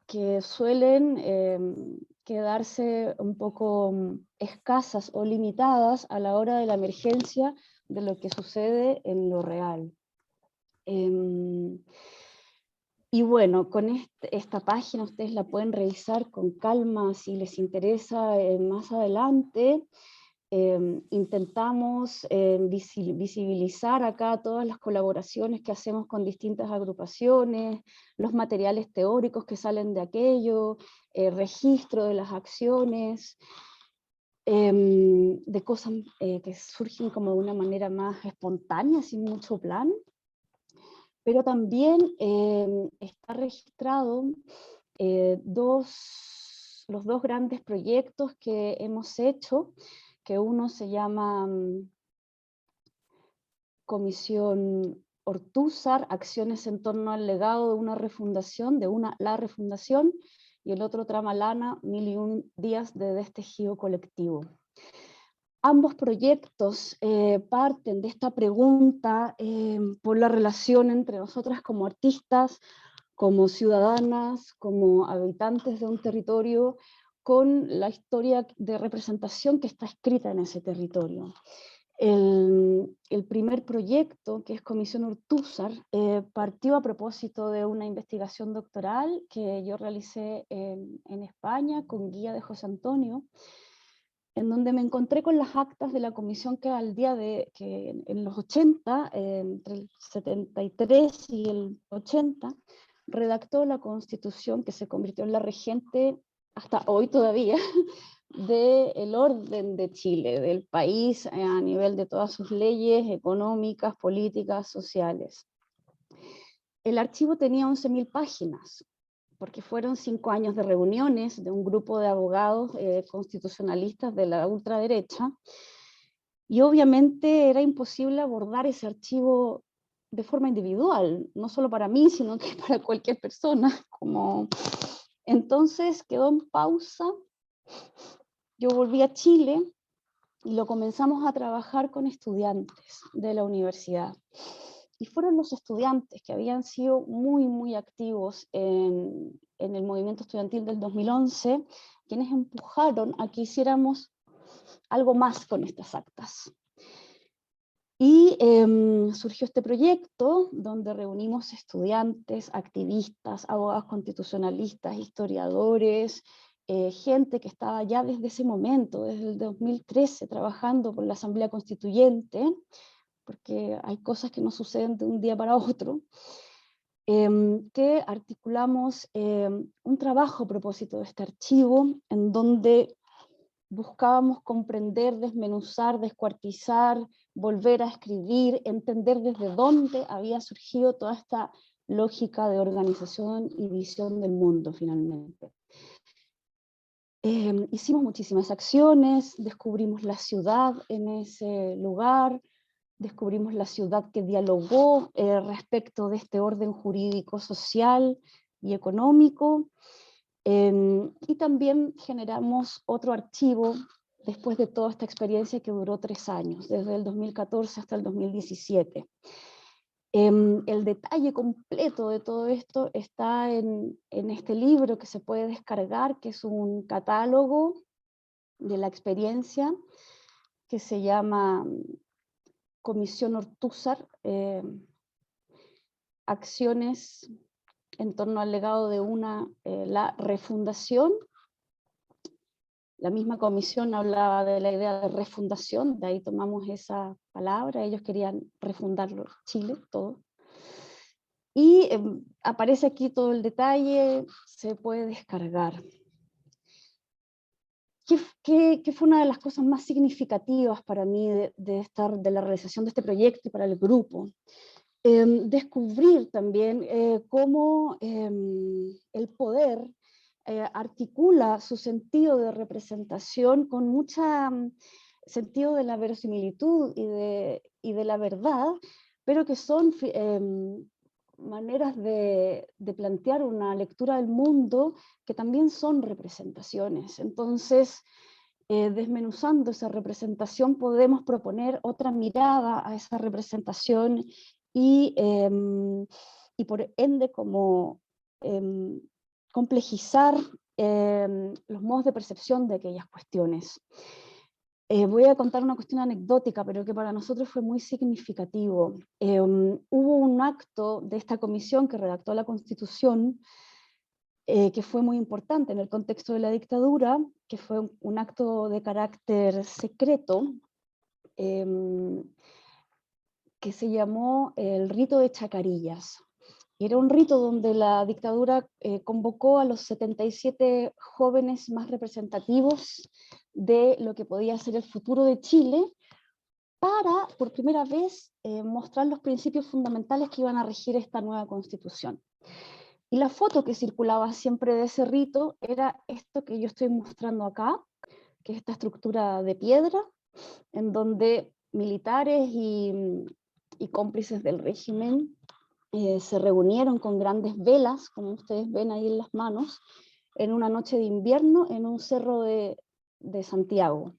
Speaker 2: que suelen quedarse un poco escasas o limitadas a la hora de la emergencia de lo que sucede en lo real. Y bueno, con esta página ustedes la pueden revisar con calma si les interesa más adelante. Intentamos visibilizar acá todas las colaboraciones que hacemos con distintas agrupaciones, los materiales teóricos que salen de aquello, registro de las acciones, de cosas que surgen como de una manera más espontánea, sin mucho plan. Pero también está registrado los dos grandes proyectos que hemos hecho, que uno se llama Comisión Ortúzar, acciones en torno al legado de una refundación, la refundación, y el otro Tramalana, 1001 días de destejido colectivo. Ambos proyectos parten de esta pregunta por la relación entre nosotras como artistas, como ciudadanas, como habitantes de un territorio, con la historia de representación que está escrita en ese territorio. El primer proyecto, que es Comisión Ortúzar, partió a propósito de una investigación doctoral que yo realicé en España con guía de José Antonio, en donde me encontré con las actas de la comisión que al día de, que en los 80, entre el 73 y el 80, redactó la constitución que se convirtió en la regente hasta hoy todavía del orden de Chile, del país a nivel de todas sus leyes económicas, políticas, sociales. El archivo tenía 11.000 páginas, porque fueron 5 años de reuniones de un grupo de abogados constitucionalistas de la ultraderecha, y obviamente era imposible abordar ese archivo de forma individual, no solo para mí, sino que para cualquier persona. Entonces quedó en pausa, yo volví a Chile y lo comenzamos a trabajar con estudiantes de la universidad. Y fueron los estudiantes que habían sido muy, muy activos en el movimiento estudiantil del 2011, quienes empujaron a que hiciéramos algo más con estas actas. Y surgió este proyecto donde reunimos estudiantes, activistas, abogados constitucionalistas, historiadores, gente que estaba ya desde ese momento, desde el 2013, trabajando por la Asamblea Constituyente, porque hay cosas que no suceden de un día para otro, que articulamos un trabajo a propósito de este archivo, en donde buscábamos comprender, desmenuzar, descuartizar, volver a escribir, entender desde dónde había surgido toda esta lógica de organización y visión del mundo, finalmente. Hicimos muchísimas acciones, descubrimos la ciudad en ese lugar, descubrimos la ciudad que dialogó respecto de este orden jurídico, social y económico, y también generamos otro archivo después de toda esta experiencia que duró 3 años, desde el 2014 hasta el 2017. El detalle completo de todo esto está en este libro que se puede descargar, que es un catálogo de la experiencia, que se llama Comisión Ortúzar, acciones en torno al legado de la refundación, La misma comisión hablaba de la idea de refundación, de ahí tomamos esa palabra, ellos querían refundarlo, Chile, todo. Y aparece aquí todo el detalle, se puede descargar. ¿Qué fue una de las cosas más significativas para mí de la realización de este proyecto y para el grupo? Descubrir también cómo el poder articula su sentido de representación con mucho sentido de la verosimilitud y de la verdad, pero que son maneras de plantear una lectura del mundo que también son representaciones. Entonces, desmenuzando esa representación, podemos proponer otra mirada a esa representación y por ende como complejizar los modos de percepción de aquellas cuestiones. Voy a contar una cuestión anecdótica, pero que para nosotros fue muy significativo. Hubo un acto de esta comisión que redactó la Constitución, que fue muy importante en el contexto de la dictadura, que fue un acto de carácter secreto, que se llamó el rito de Chacarillas. Era un rito donde la dictadura convocó a los 77 jóvenes más representativos de lo que podía ser el futuro de Chile, para, por primera vez, mostrar los principios fundamentales que iban a regir esta nueva constitución. Y la foto que circulaba siempre de ese rito era esto que yo estoy mostrando acá, que es esta estructura de piedra, en donde militares y cómplices del régimen se reunieron con grandes velas, como ustedes ven ahí en las manos, en una noche de invierno en un cerro de Santiago.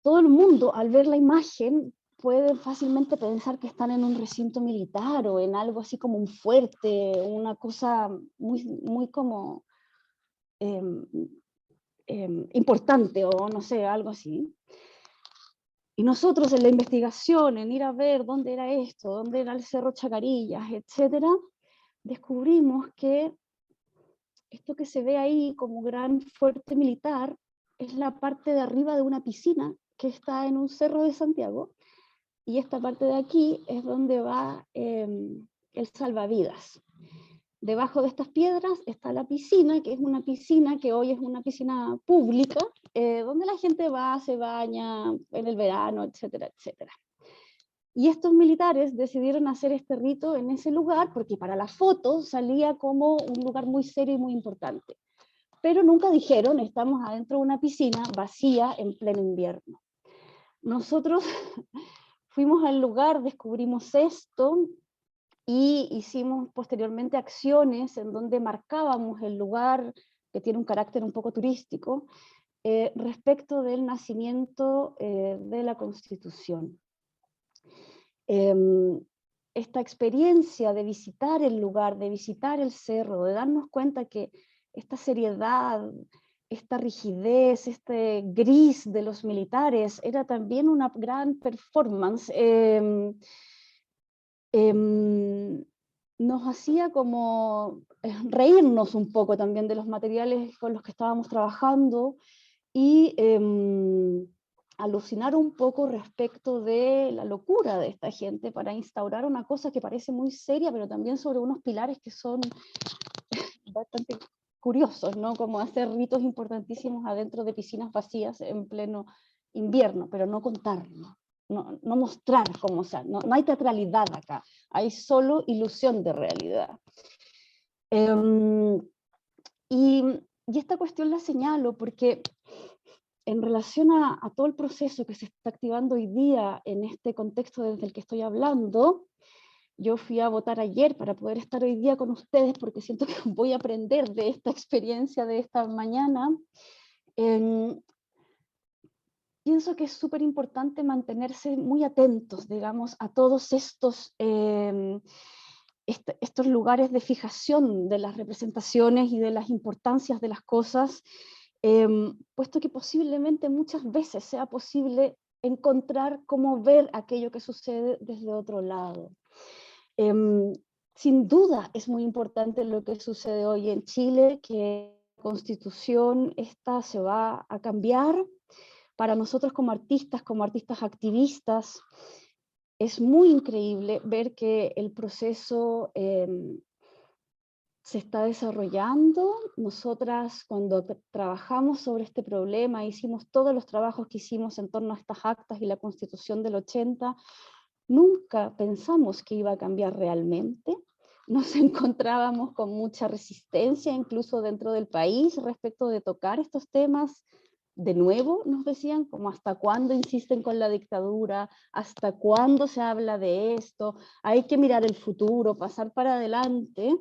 Speaker 2: Todo el mundo, al ver la imagen, puede fácilmente pensar que están en un recinto militar o en algo así como un fuerte, una cosa muy como importante, o no sé, algo así. Y nosotros en la investigación, en ir a ver dónde era esto, dónde era el Cerro Chacarillas, etcétera, descubrimos que esto que se ve ahí como gran fuerte militar es la parte de arriba de una piscina que está en un cerro de Santiago, y esta parte de aquí es donde va el salvavidas. Debajo de estas piedras está la piscina, que es una piscina que hoy es una piscina pública, donde la gente va, se baña en el verano, etcétera, etcétera. Y estos militares decidieron hacer este rito en ese lugar porque para la foto salía como un lugar muy serio y muy importante. Pero nunca dijeron, estamos adentro de una piscina vacía en pleno invierno. Nosotros fuimos al lugar, descubrimos esto, y hicimos posteriormente acciones en donde marcábamos el lugar, que tiene un carácter un poco turístico, respecto del nacimiento de la Constitución. Esta experiencia de visitar el lugar, de visitar el cerro, de darnos cuenta que esta seriedad, esta rigidez, este gris de los militares era también una gran performance, nos hacía como reírnos un poco también de los materiales con los que estábamos trabajando y alucinar un poco respecto de la locura de esta gente para instaurar una cosa que parece muy seria, pero también sobre unos pilares que son bastante curiosos, ¿no? Como hacer ritos importantísimos adentro de piscinas vacías en pleno invierno, pero no contarlo. No mostrar cómo sea, no hay teatralidad acá, hay solo ilusión de realidad. Y esta cuestión la señalo porque en relación a todo el proceso que se está activando hoy día en este contexto desde el que estoy hablando, yo fui a votar ayer para poder estar hoy día con ustedes porque siento que voy a aprender de esta experiencia de esta mañana. Pienso que es súper importante mantenerse muy atentos, digamos, a todos estos lugares de fijación de las representaciones y de las importancias de las cosas, puesto que posiblemente muchas veces sea posible encontrar cómo ver aquello que sucede desde otro lado. Sin duda es muy importante lo que sucede hoy en Chile, que Constitución esta se va a cambiar. Para nosotros como artistas activistas, es muy increíble ver que el proceso se está desarrollando. Nosotras cuando trabajamos sobre este problema, hicimos todos los trabajos que hicimos en torno a estas actas y la Constitución del 80, nunca pensamos que iba a cambiar realmente. Nos encontrábamos con mucha resistencia, incluso dentro del país, respecto de tocar estos temas. De nuevo, nos decían, como hasta cuándo insisten con la dictadura, hasta cuándo se habla de esto, hay que mirar el futuro, pasar para adelante.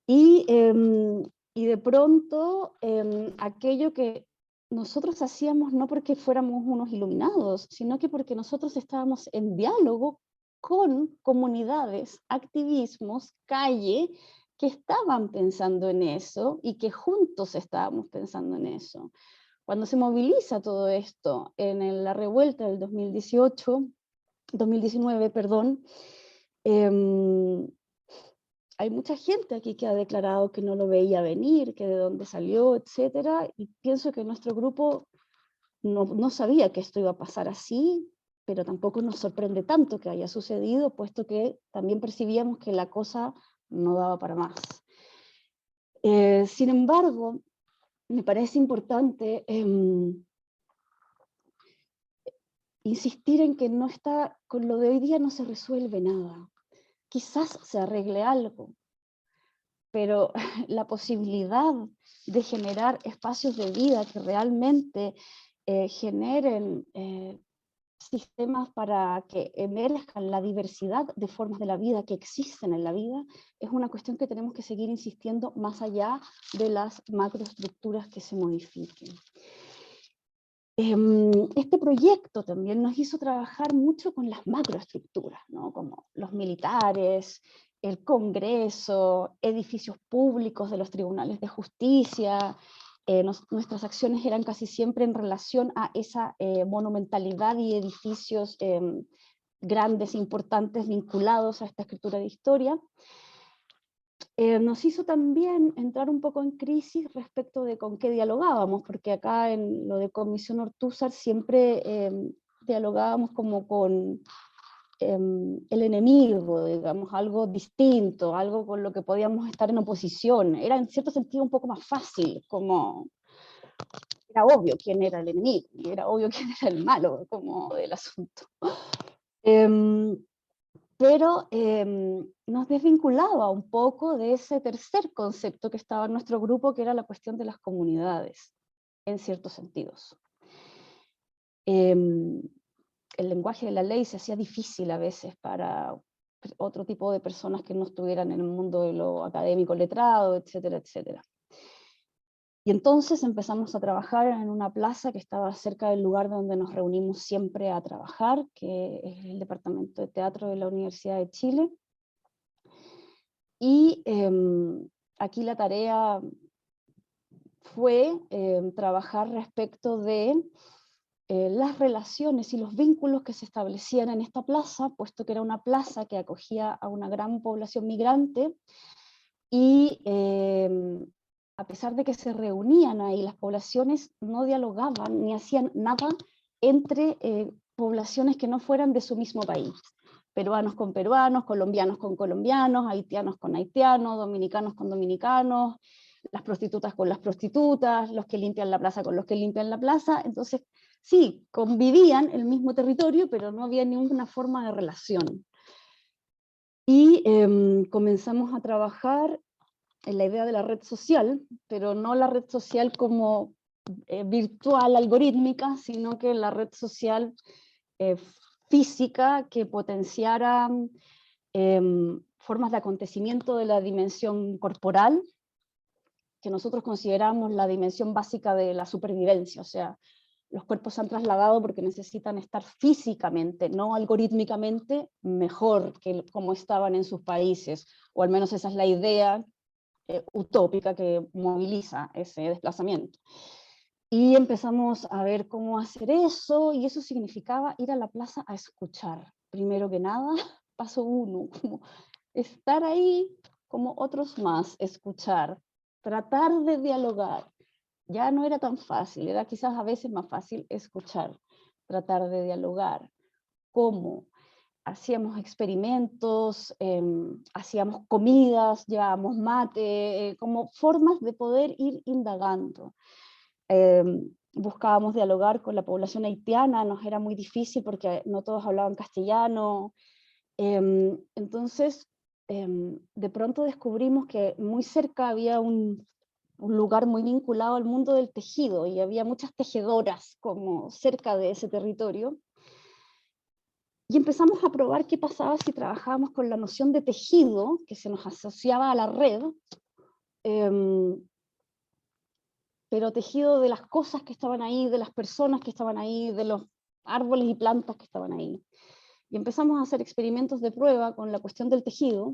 Speaker 2: Y de pronto, aquello que nosotros hacíamos no porque fuéramos unos iluminados, sino que porque nosotros estábamos en diálogo con comunidades, activismos, calle, que estaban pensando en eso y que juntos estábamos pensando en eso. Cuando se moviliza todo esto en la revuelta del 2019, perdón, hay mucha gente aquí que ha declarado que no lo veía venir, que de dónde salió, etcétera, y pienso que nuestro grupo no sabía que esto iba a pasar así, pero tampoco nos sorprende tanto que haya sucedido, puesto que también percibíamos que la cosa no daba para más. Sin embargo, me parece importante insistir en que con lo de hoy día no se resuelve nada. Quizás se arregle algo, pero la posibilidad de generar espacios de vida que realmente generen sistemas para que emerjan la diversidad de formas de la vida que existen en la vida, es una cuestión que tenemos que seguir insistiendo más allá de las macroestructuras que se modifiquen. Este proyecto también nos hizo trabajar mucho con las macroestructuras, ¿no? Como los militares, el Congreso, edificios públicos de los tribunales de justicia. Nuestras acciones eran casi siempre en relación a esa monumentalidad y edificios grandes, importantes, vinculados a esta escritura de historia. Nos hizo también entrar un poco en crisis respecto de con qué dialogábamos, porque acá en lo de Comisión Ortúzar siempre dialogábamos como con el enemigo, digamos, algo distinto, algo con lo que podíamos estar en oposición. Era en cierto sentido un poco más fácil, como era obvio quién era el enemigo, y era obvio quién era el malo, como del asunto. Pero nos desvinculaba un poco de ese tercer concepto que estaba en nuestro grupo, que era la cuestión de las comunidades, en ciertos sentidos. El lenguaje de la ley se hacía difícil a veces para otro tipo de personas que no estuvieran en el mundo de lo académico letrado, etcétera, etcétera. Y entonces empezamos a trabajar en una plaza que estaba cerca del lugar donde nos reunimos siempre a trabajar, que es el Departamento de Teatro de la Universidad de Chile. Y aquí la tarea fue trabajar respecto de las relaciones y los vínculos que se establecían en esta plaza, puesto que era una plaza que acogía a una gran población migrante, y a pesar de que se reunían ahí, las poblaciones no dialogaban ni hacían nada entre poblaciones que no fueran de su mismo país. Peruanos con peruanos, colombianos con colombianos, haitianos con haitianos, dominicanos con dominicanos, las prostitutas con las prostitutas, los que limpian la plaza con los que limpian la plaza. Entonces, sí, convivían en el mismo territorio, pero no había ninguna forma de relación. Y comenzamos a trabajar en la idea de la red social, pero no la red social como virtual, algorítmica, sino que la red social física que potenciara formas de acontecimiento de la dimensión corporal, que nosotros consideramos la dimensión básica de la supervivencia, o sea, los cuerpos se han trasladado porque necesitan estar físicamente, no algorítmicamente, mejor que como estaban en sus países, o al menos esa es la idea utópica que moviliza ese desplazamiento. Y empezamos a ver cómo hacer eso, y eso significaba ir a la plaza a escuchar. Primero que nada, paso uno, como estar ahí como otros más, escuchar, tratar de dialogar. Ya no era tan fácil, era quizás a veces más fácil escuchar, tratar de dialogar. ¿Cómo? Hacíamos experimentos, hacíamos comidas, llevábamos mate, como formas de poder ir indagando. Buscábamos dialogar con la población haitiana, nos era muy difícil porque no todos hablaban castellano. Entonces, de pronto descubrimos que muy cerca había un lugar muy vinculado al mundo del tejido, y había muchas tejedoras como cerca de ese territorio. Y empezamos a probar qué pasaba si trabajábamos con la noción de tejido, que se nos asociaba a la red, pero tejido de las cosas que estaban ahí, de las personas que estaban ahí, de los árboles y plantas que estaban ahí. Y empezamos a hacer experimentos de prueba con la cuestión del tejido,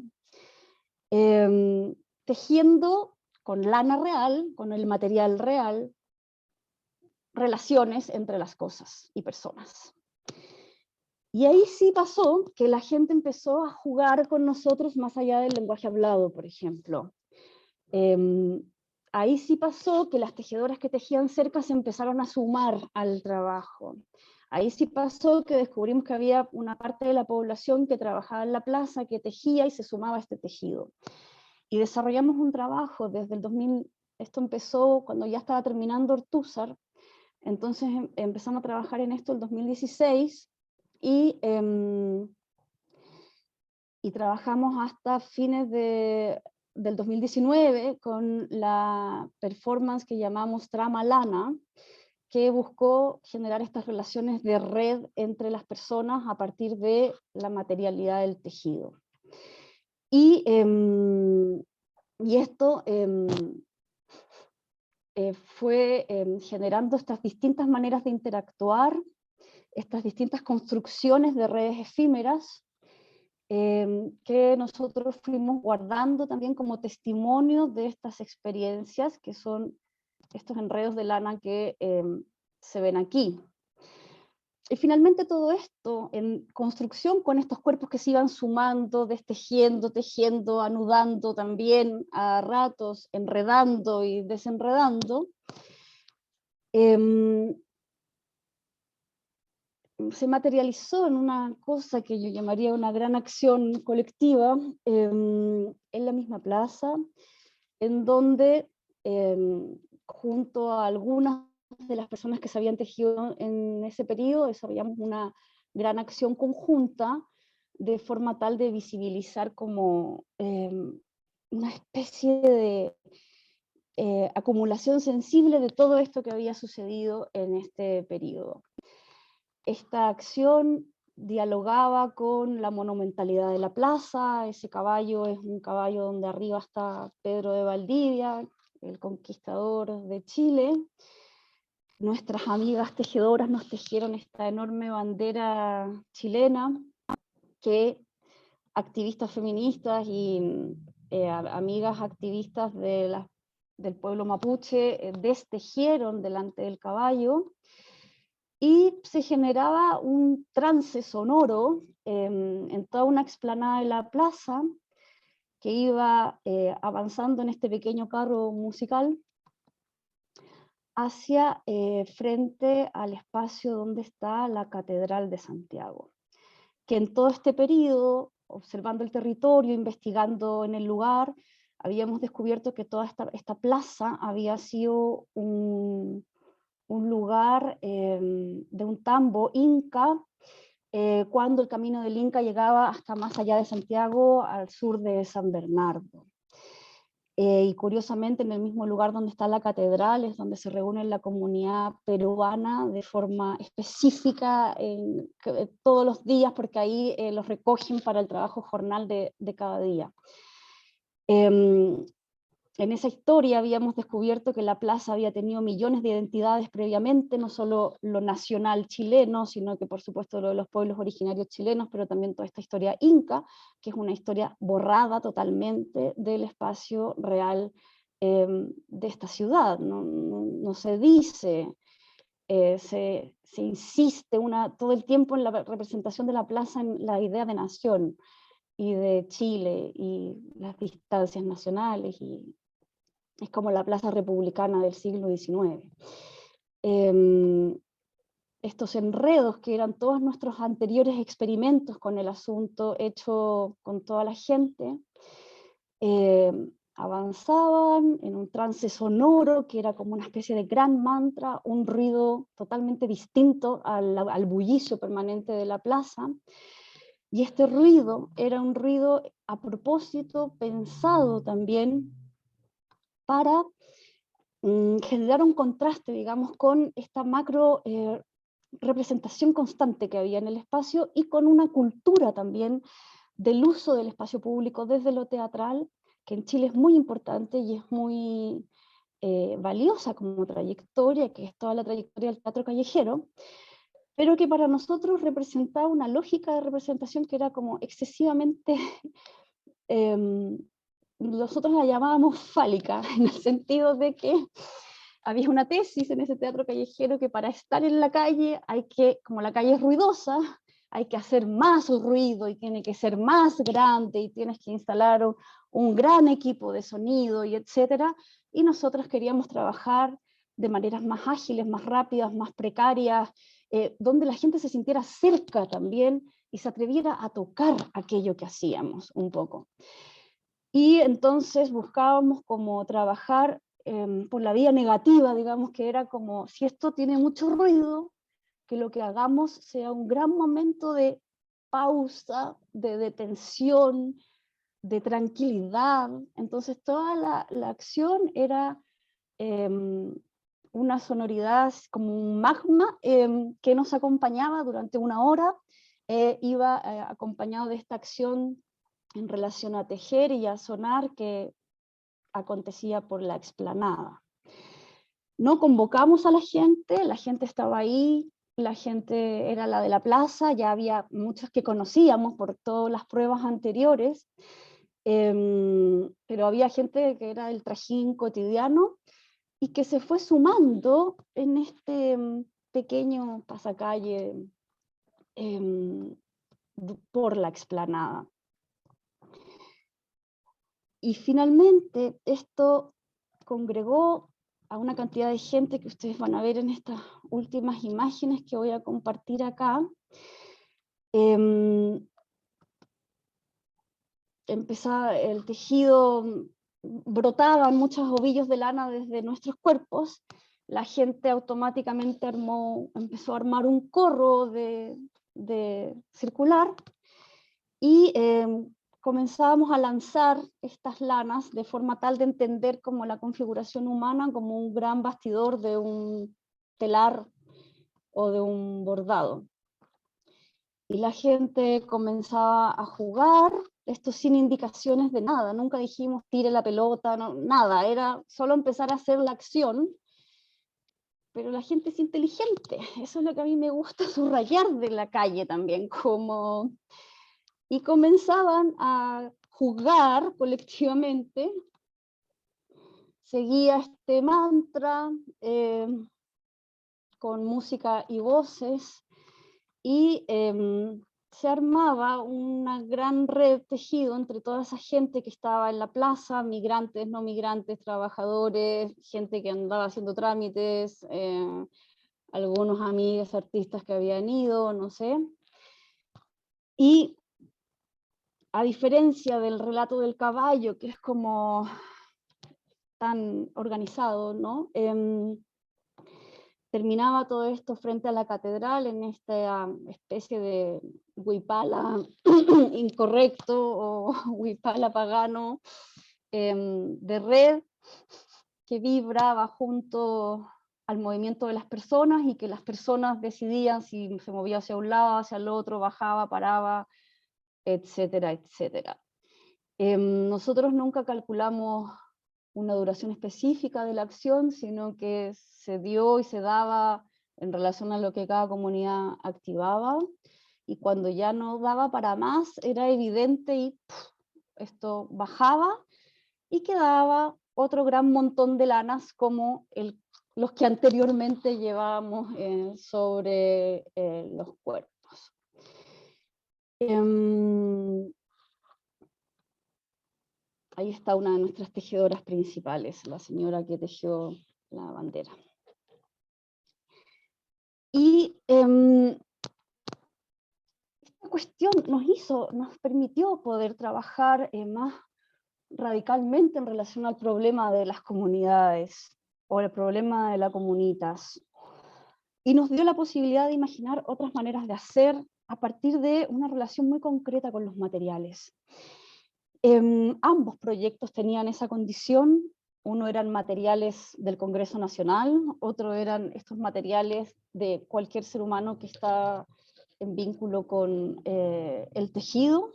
Speaker 2: tejiendo con lana real, con el material real, relaciones entre las cosas y personas. Y ahí sí pasó que la gente empezó a jugar con nosotros más allá del lenguaje hablado, por ejemplo. Ahí sí pasó que las tejedoras que tejían cerca se empezaron a sumar al trabajo. Ahí sí pasó que descubrimos que había una parte de la población que trabajaba en la plaza, que tejía y se sumaba a este tejido. Y desarrollamos un trabajo desde el 2000, esto empezó cuando ya estaba terminando Ortúzar, entonces empezamos a trabajar en esto el 2016, y trabajamos hasta fines del 2019 con la performance que llamamos Trama Lana, que buscó generar estas relaciones de red entre las personas a partir de la materialidad del tejido. Y esto fue generando estas distintas maneras de interactuar, estas distintas construcciones de redes efímeras, que nosotros fuimos guardando también como testimonio de estas experiencias, que son estos enredos de lana que se ven aquí. Y finalmente todo esto en construcción con estos cuerpos que se iban sumando, destejiendo, tejiendo, anudando también a ratos, enredando y desenredando, se materializó en una cosa que yo llamaría una gran acción colectiva, en la misma plaza, en donde junto a algunas de las personas que se habían tejido en ese periodo, desarrollamos una gran acción conjunta, de forma tal de visibilizar como una especie de acumulación sensible de todo esto que había sucedido en este periodo. Esta acción dialogaba con la monumentalidad de la plaza. Ese caballo es un caballo donde arriba está Pedro de Valdivia, el conquistador de Chile. Nuestras amigas tejedoras nos tejieron esta enorme bandera chilena que activistas feministas y amigas activistas del pueblo mapuche destejieron delante del caballo, y se generaba un trance sonoro en toda una explanada de la plaza, que iba avanzando en este pequeño carro musical hacia frente al espacio donde está la Catedral de Santiago, que en todo este periodo, observando el territorio, investigando en el lugar, habíamos descubierto que toda esta plaza había sido un lugar de un tambo inca, cuando el camino del Inca llegaba hasta más allá de Santiago, al sur de San Bernardo. Y curiosamente en el mismo lugar donde está la catedral es donde se reúne la comunidad peruana de forma específica todos los días, porque ahí los recogen para el trabajo jornal de cada día. En esa historia habíamos descubierto que la plaza había tenido millones de identidades previamente, no solo lo nacional chileno, sino que por supuesto lo de los pueblos originarios chilenos, pero también toda esta historia inca, que es una historia borrada totalmente del espacio real de esta ciudad. No se dice, se insiste todo el tiempo en la representación de la plaza, en la idea de nación y de Chile y las distancias nacionales Es como la plaza republicana del siglo XIX. Estos enredos que eran todos nuestros anteriores experimentos con el asunto hecho con toda la gente, avanzaban en un trance sonoro que era como una especie de gran mantra, un ruido totalmente distinto al bullicio permanente de la plaza. Y este ruido era un ruido a propósito pensado también para generar un contraste, digamos, con esta macro representación constante que había en el espacio y con una cultura también del uso del espacio público desde lo teatral, que en Chile es muy importante y es muy valiosa como trayectoria, que es toda la trayectoria del teatro callejero, pero que para nosotros representaba una lógica de representación que era como excesivamente, nosotros la llamábamos fálica, en el sentido de que había una tesis en ese teatro callejero que para estar en la calle hay que, como la calle es ruidosa, hay que hacer más ruido y tiene que ser más grande y tienes que instalar un gran equipo de sonido y etcétera. Y nosotros queríamos trabajar de maneras más ágiles, más rápidas, más precarias, donde la gente se sintiera cerca también y se atreviera a tocar aquello que hacíamos un poco. Y entonces buscábamos como trabajar por la vía negativa, digamos, que era como, si esto tiene mucho ruido, que lo que hagamos sea un gran momento de pausa, de detención, de tranquilidad. Entonces toda la acción era una sonoridad como un magma que nos acompañaba durante una hora, iba acompañado de esta acción en relación a tejer y a sonar que acontecía por la explanada. No convocamos a la gente estaba ahí, la gente era la de la plaza, ya había muchos que conocíamos por todas las pruebas anteriores, pero había gente que era del trajín cotidiano y que se fue sumando en este pequeño pasacalle por la explanada. Y finalmente esto congregó a una cantidad de gente que ustedes van a ver en estas últimas imágenes que voy a compartir acá. Empezaba el tejido, brotaban muchos ovillos de lana desde nuestros cuerpos, la gente automáticamente empezó a armar un corro de circular y comenzábamos a lanzar estas lanas de forma tal de entender como la configuración humana como un gran bastidor de un telar o de un bordado. Y la gente comenzaba a jugar, esto sin indicaciones de nada, nunca dijimos tire la pelota, no, nada, era solo empezar a hacer la acción, pero la gente es inteligente, eso es lo que a mí me gusta subrayar de la calle también, como... Y comenzaban a jugar colectivamente, seguía este mantra con música y voces, y se armaba una gran red tejido entre toda esa gente que estaba en la plaza, migrantes, no migrantes, trabajadores, gente que andaba haciendo trámites, algunos amigos artistas que habían ido, no sé. Y a diferencia del relato del caballo, que es como tan organizado, ¿no? Terminaba todo esto frente a la catedral en esta especie de huipala incorrecto o huipala pagano de red que vibraba junto al movimiento de las personas y que las personas decidían si se movía hacia un lado, hacia el otro, bajaba, paraba, etcétera, etcétera. Nosotros nunca calculamos una duración específica de la acción, sino que se dio y se daba en relación a lo que cada comunidad activaba, y cuando ya no daba para más, era evidente y esto bajaba y quedaba otro gran montón de lanas como los que anteriormente llevábamos sobre los cuerpos. ahí está una de nuestras tejedoras principales, la señora que tejió la bandera. Y esta cuestión nos permitió poder trabajar más radicalmente en relación al problema de las comunidades, o el problema de la comunitas. Y nos dio la posibilidad de imaginar otras maneras de hacer a partir de una relación muy concreta con los materiales. Ambos proyectos tenían esa condición. Uno eran materiales del Congreso Nacional, otro eran estos materiales de cualquier ser humano que está en vínculo con el tejido.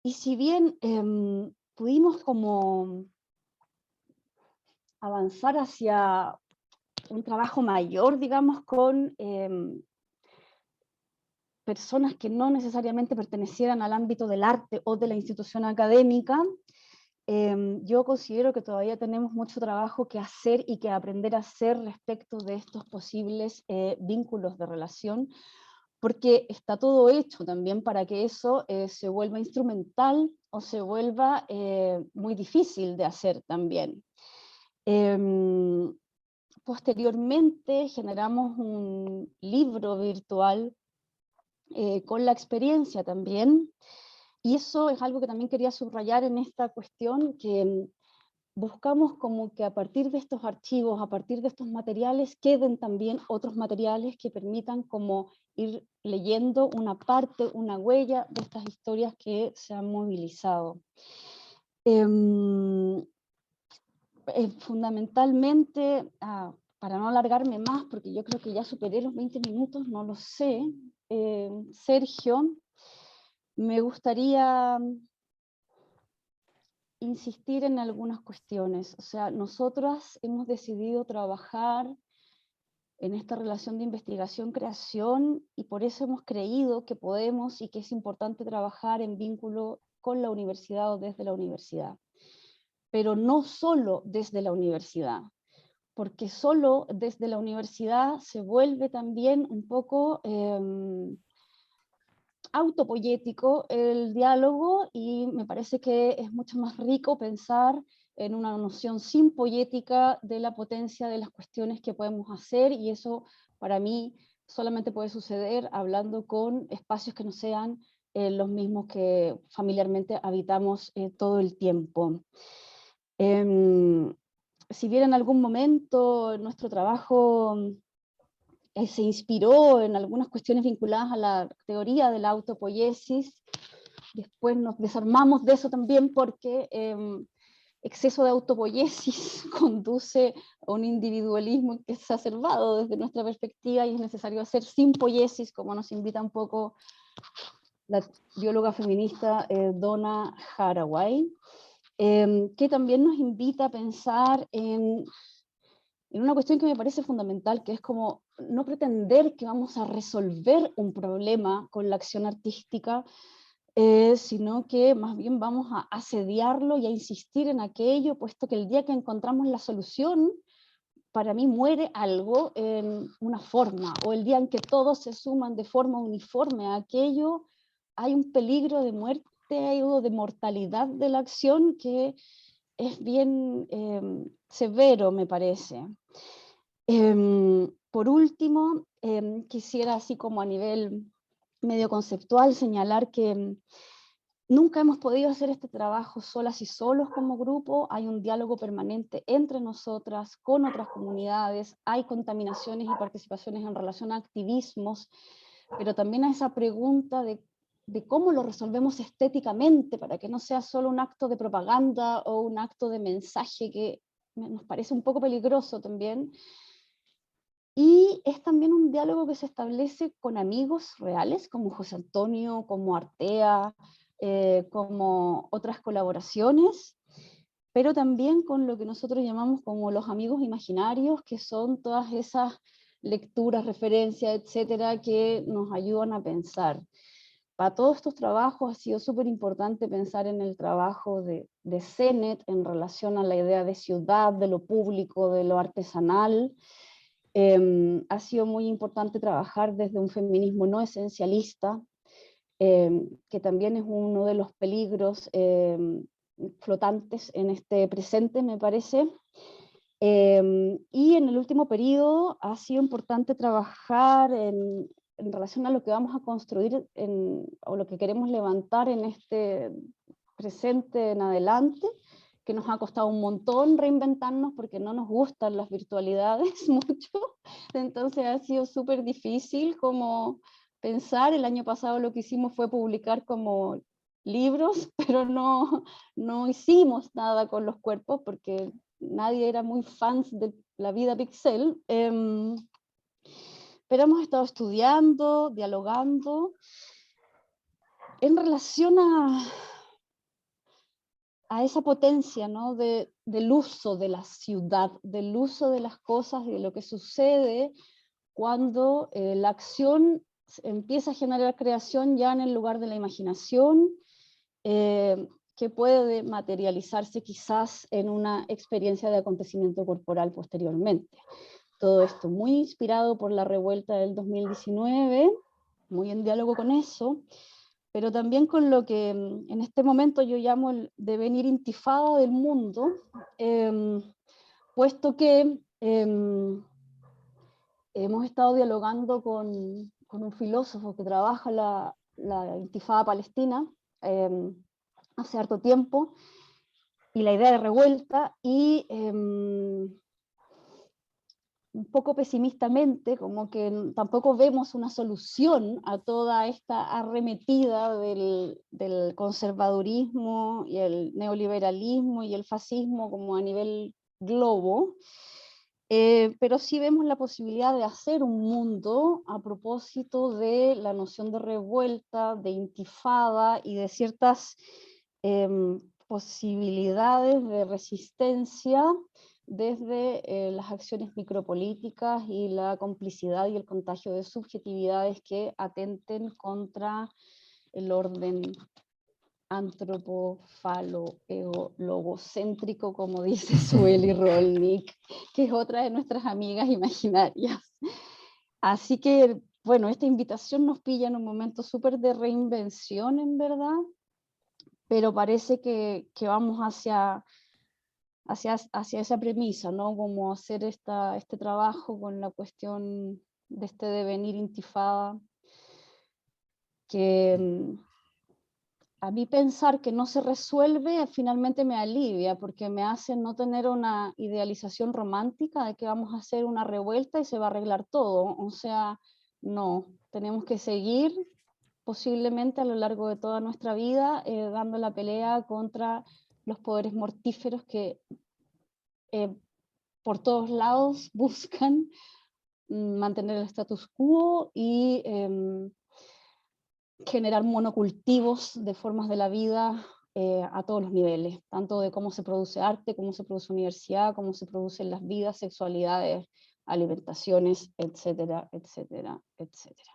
Speaker 2: Y si bien pudimos como avanzar hacia un trabajo mayor, digamos, con personas que no necesariamente pertenecieran al ámbito del arte o de la institución académica, yo considero que todavía tenemos mucho trabajo que hacer y que aprender a hacer respecto de estos posibles vínculos de relación, porque está todo hecho también para que eso se vuelva instrumental o se vuelva muy difícil de hacer también. Posteriormente generamos un libro virtual con la experiencia también, y eso es algo que también quería subrayar en esta cuestión, que buscamos como que a partir de estos archivos, a partir de estos materiales, queden también otros materiales que permitan como ir leyendo una parte, una huella de estas historias que se han movilizado. Fundamentalmente, para no alargarme más, porque yo creo que ya superé los 20 minutos, no lo sé, Sergio, me gustaría insistir en algunas cuestiones. O sea, nosotras hemos decidido trabajar en esta relación de investigación-creación y por eso hemos creído que podemos y que es importante trabajar en vínculo con la universidad o desde la universidad. Pero no solo desde la universidad, porque solo desde la universidad se vuelve también un poco autopoyético el diálogo, y me parece que es mucho más rico pensar en una noción simpoyética de la potencia de las cuestiones que podemos hacer, y eso para mí solamente puede suceder hablando con espacios que no sean los mismos que familiarmente habitamos todo el tiempo. Si bien en algún momento nuestro trabajo se inspiró en algunas cuestiones vinculadas a la teoría de la autopoiesis, después nos desarmamos de eso también porque exceso de autopoiesis conduce a un individualismo exacerbado desde nuestra perspectiva, y es necesario hacer simpoiesis, como nos invita un poco la bióloga feminista Donna Haraway, que también nos invita a pensar en una cuestión que me parece fundamental, que es como no pretender que vamos a resolver un problema con la acción artística, sino que más bien vamos a asediarlo y a insistir en aquello, puesto que el día que encontramos la solución, para mí muere algo en una forma, o el día en que todos se suman de forma uniforme a aquello, hay un peligro de muerte o de mortalidad de la acción que es bien severo, me parece. Por último, quisiera, así como a nivel medio conceptual, señalar que nunca hemos podido hacer este trabajo solas y solos como grupo. Hay un diálogo permanente entre nosotras, con otras comunidades, hay contaminaciones y participaciones en relación a activismos, pero también a esa pregunta de cómo lo resolvemos estéticamente, para que no sea solo un acto de propaganda o un acto de mensaje, que nos parece un poco peligroso también. Y es también un diálogo que se establece con amigos reales, como José Antonio, como Artea, como otras colaboraciones, pero también con lo que nosotros llamamos como los amigos imaginarios, que son todas esas lecturas, referencias, etcétera, que nos ayudan a pensar. Para todos estos trabajos ha sido súper importante pensar en el trabajo de Zenet en relación a la idea de ciudad, de lo público, de lo artesanal. Ha sido muy importante trabajar desde un feminismo no esencialista, que también es uno de los peligros flotantes en este presente, me parece. Y en el último periodo ha sido importante trabajar en relación a lo que vamos a construir o lo que queremos levantar en este presente en adelante, que nos ha costado un montón reinventarnos porque no nos gustan las virtualidades mucho, entonces ha sido súper difícil como pensar. El año pasado lo que hicimos fue publicar como libros, pero no hicimos nada con los cuerpos porque nadie era muy fans de la vida pixel, pero hemos estado estudiando, dialogando, en relación a esa potencia, ¿no? del uso de la ciudad, del uso de las cosas, de lo que sucede cuando la acción empieza a generar creación ya en el lugar de la imaginación, que puede materializarse quizás en una experiencia de acontecimiento corporal posteriormente. Todo esto muy inspirado por la revuelta del 2019, muy en diálogo con eso, pero también con lo que en este momento yo llamo el devenir intifada del mundo, puesto que hemos estado dialogando con un filósofo que trabaja la intifada palestina hace harto tiempo, y la idea de revuelta, y un poco pesimistamente, como que tampoco vemos una solución a toda esta arremetida del conservadurismo y el neoliberalismo y el fascismo como a nivel globo, pero sí vemos la posibilidad de hacer un mundo a propósito de la noción de revuelta, de intifada y de ciertas posibilidades de resistencia desde las acciones micropolíticas y la complicidad y el contagio de subjetividades que atenten contra el orden antropofalo-logocéntrico, como dice Sueli Rolnik, que es otra de nuestras amigas imaginarias. Así que, bueno, esta invitación nos pilla en un momento súper de reinvención, en verdad, pero parece que vamos hacia esa premisa, ¿no? Como hacer este trabajo con la cuestión de este devenir intifada, que a mí pensar que no se resuelve finalmente me alivia, porque me hace no tener una idealización romántica de que vamos a hacer una revuelta y se va a arreglar todo. O sea, no, tenemos que seguir posiblemente a lo largo de toda nuestra vida dando la pelea contra los poderes mortíferos que por todos lados buscan mantener el status quo y generar monocultivos de formas de la vida a todos los niveles, tanto de cómo se produce arte, cómo se produce universidad, cómo se producen las vidas, sexualidades, alimentaciones, etcétera, etcétera, etcétera.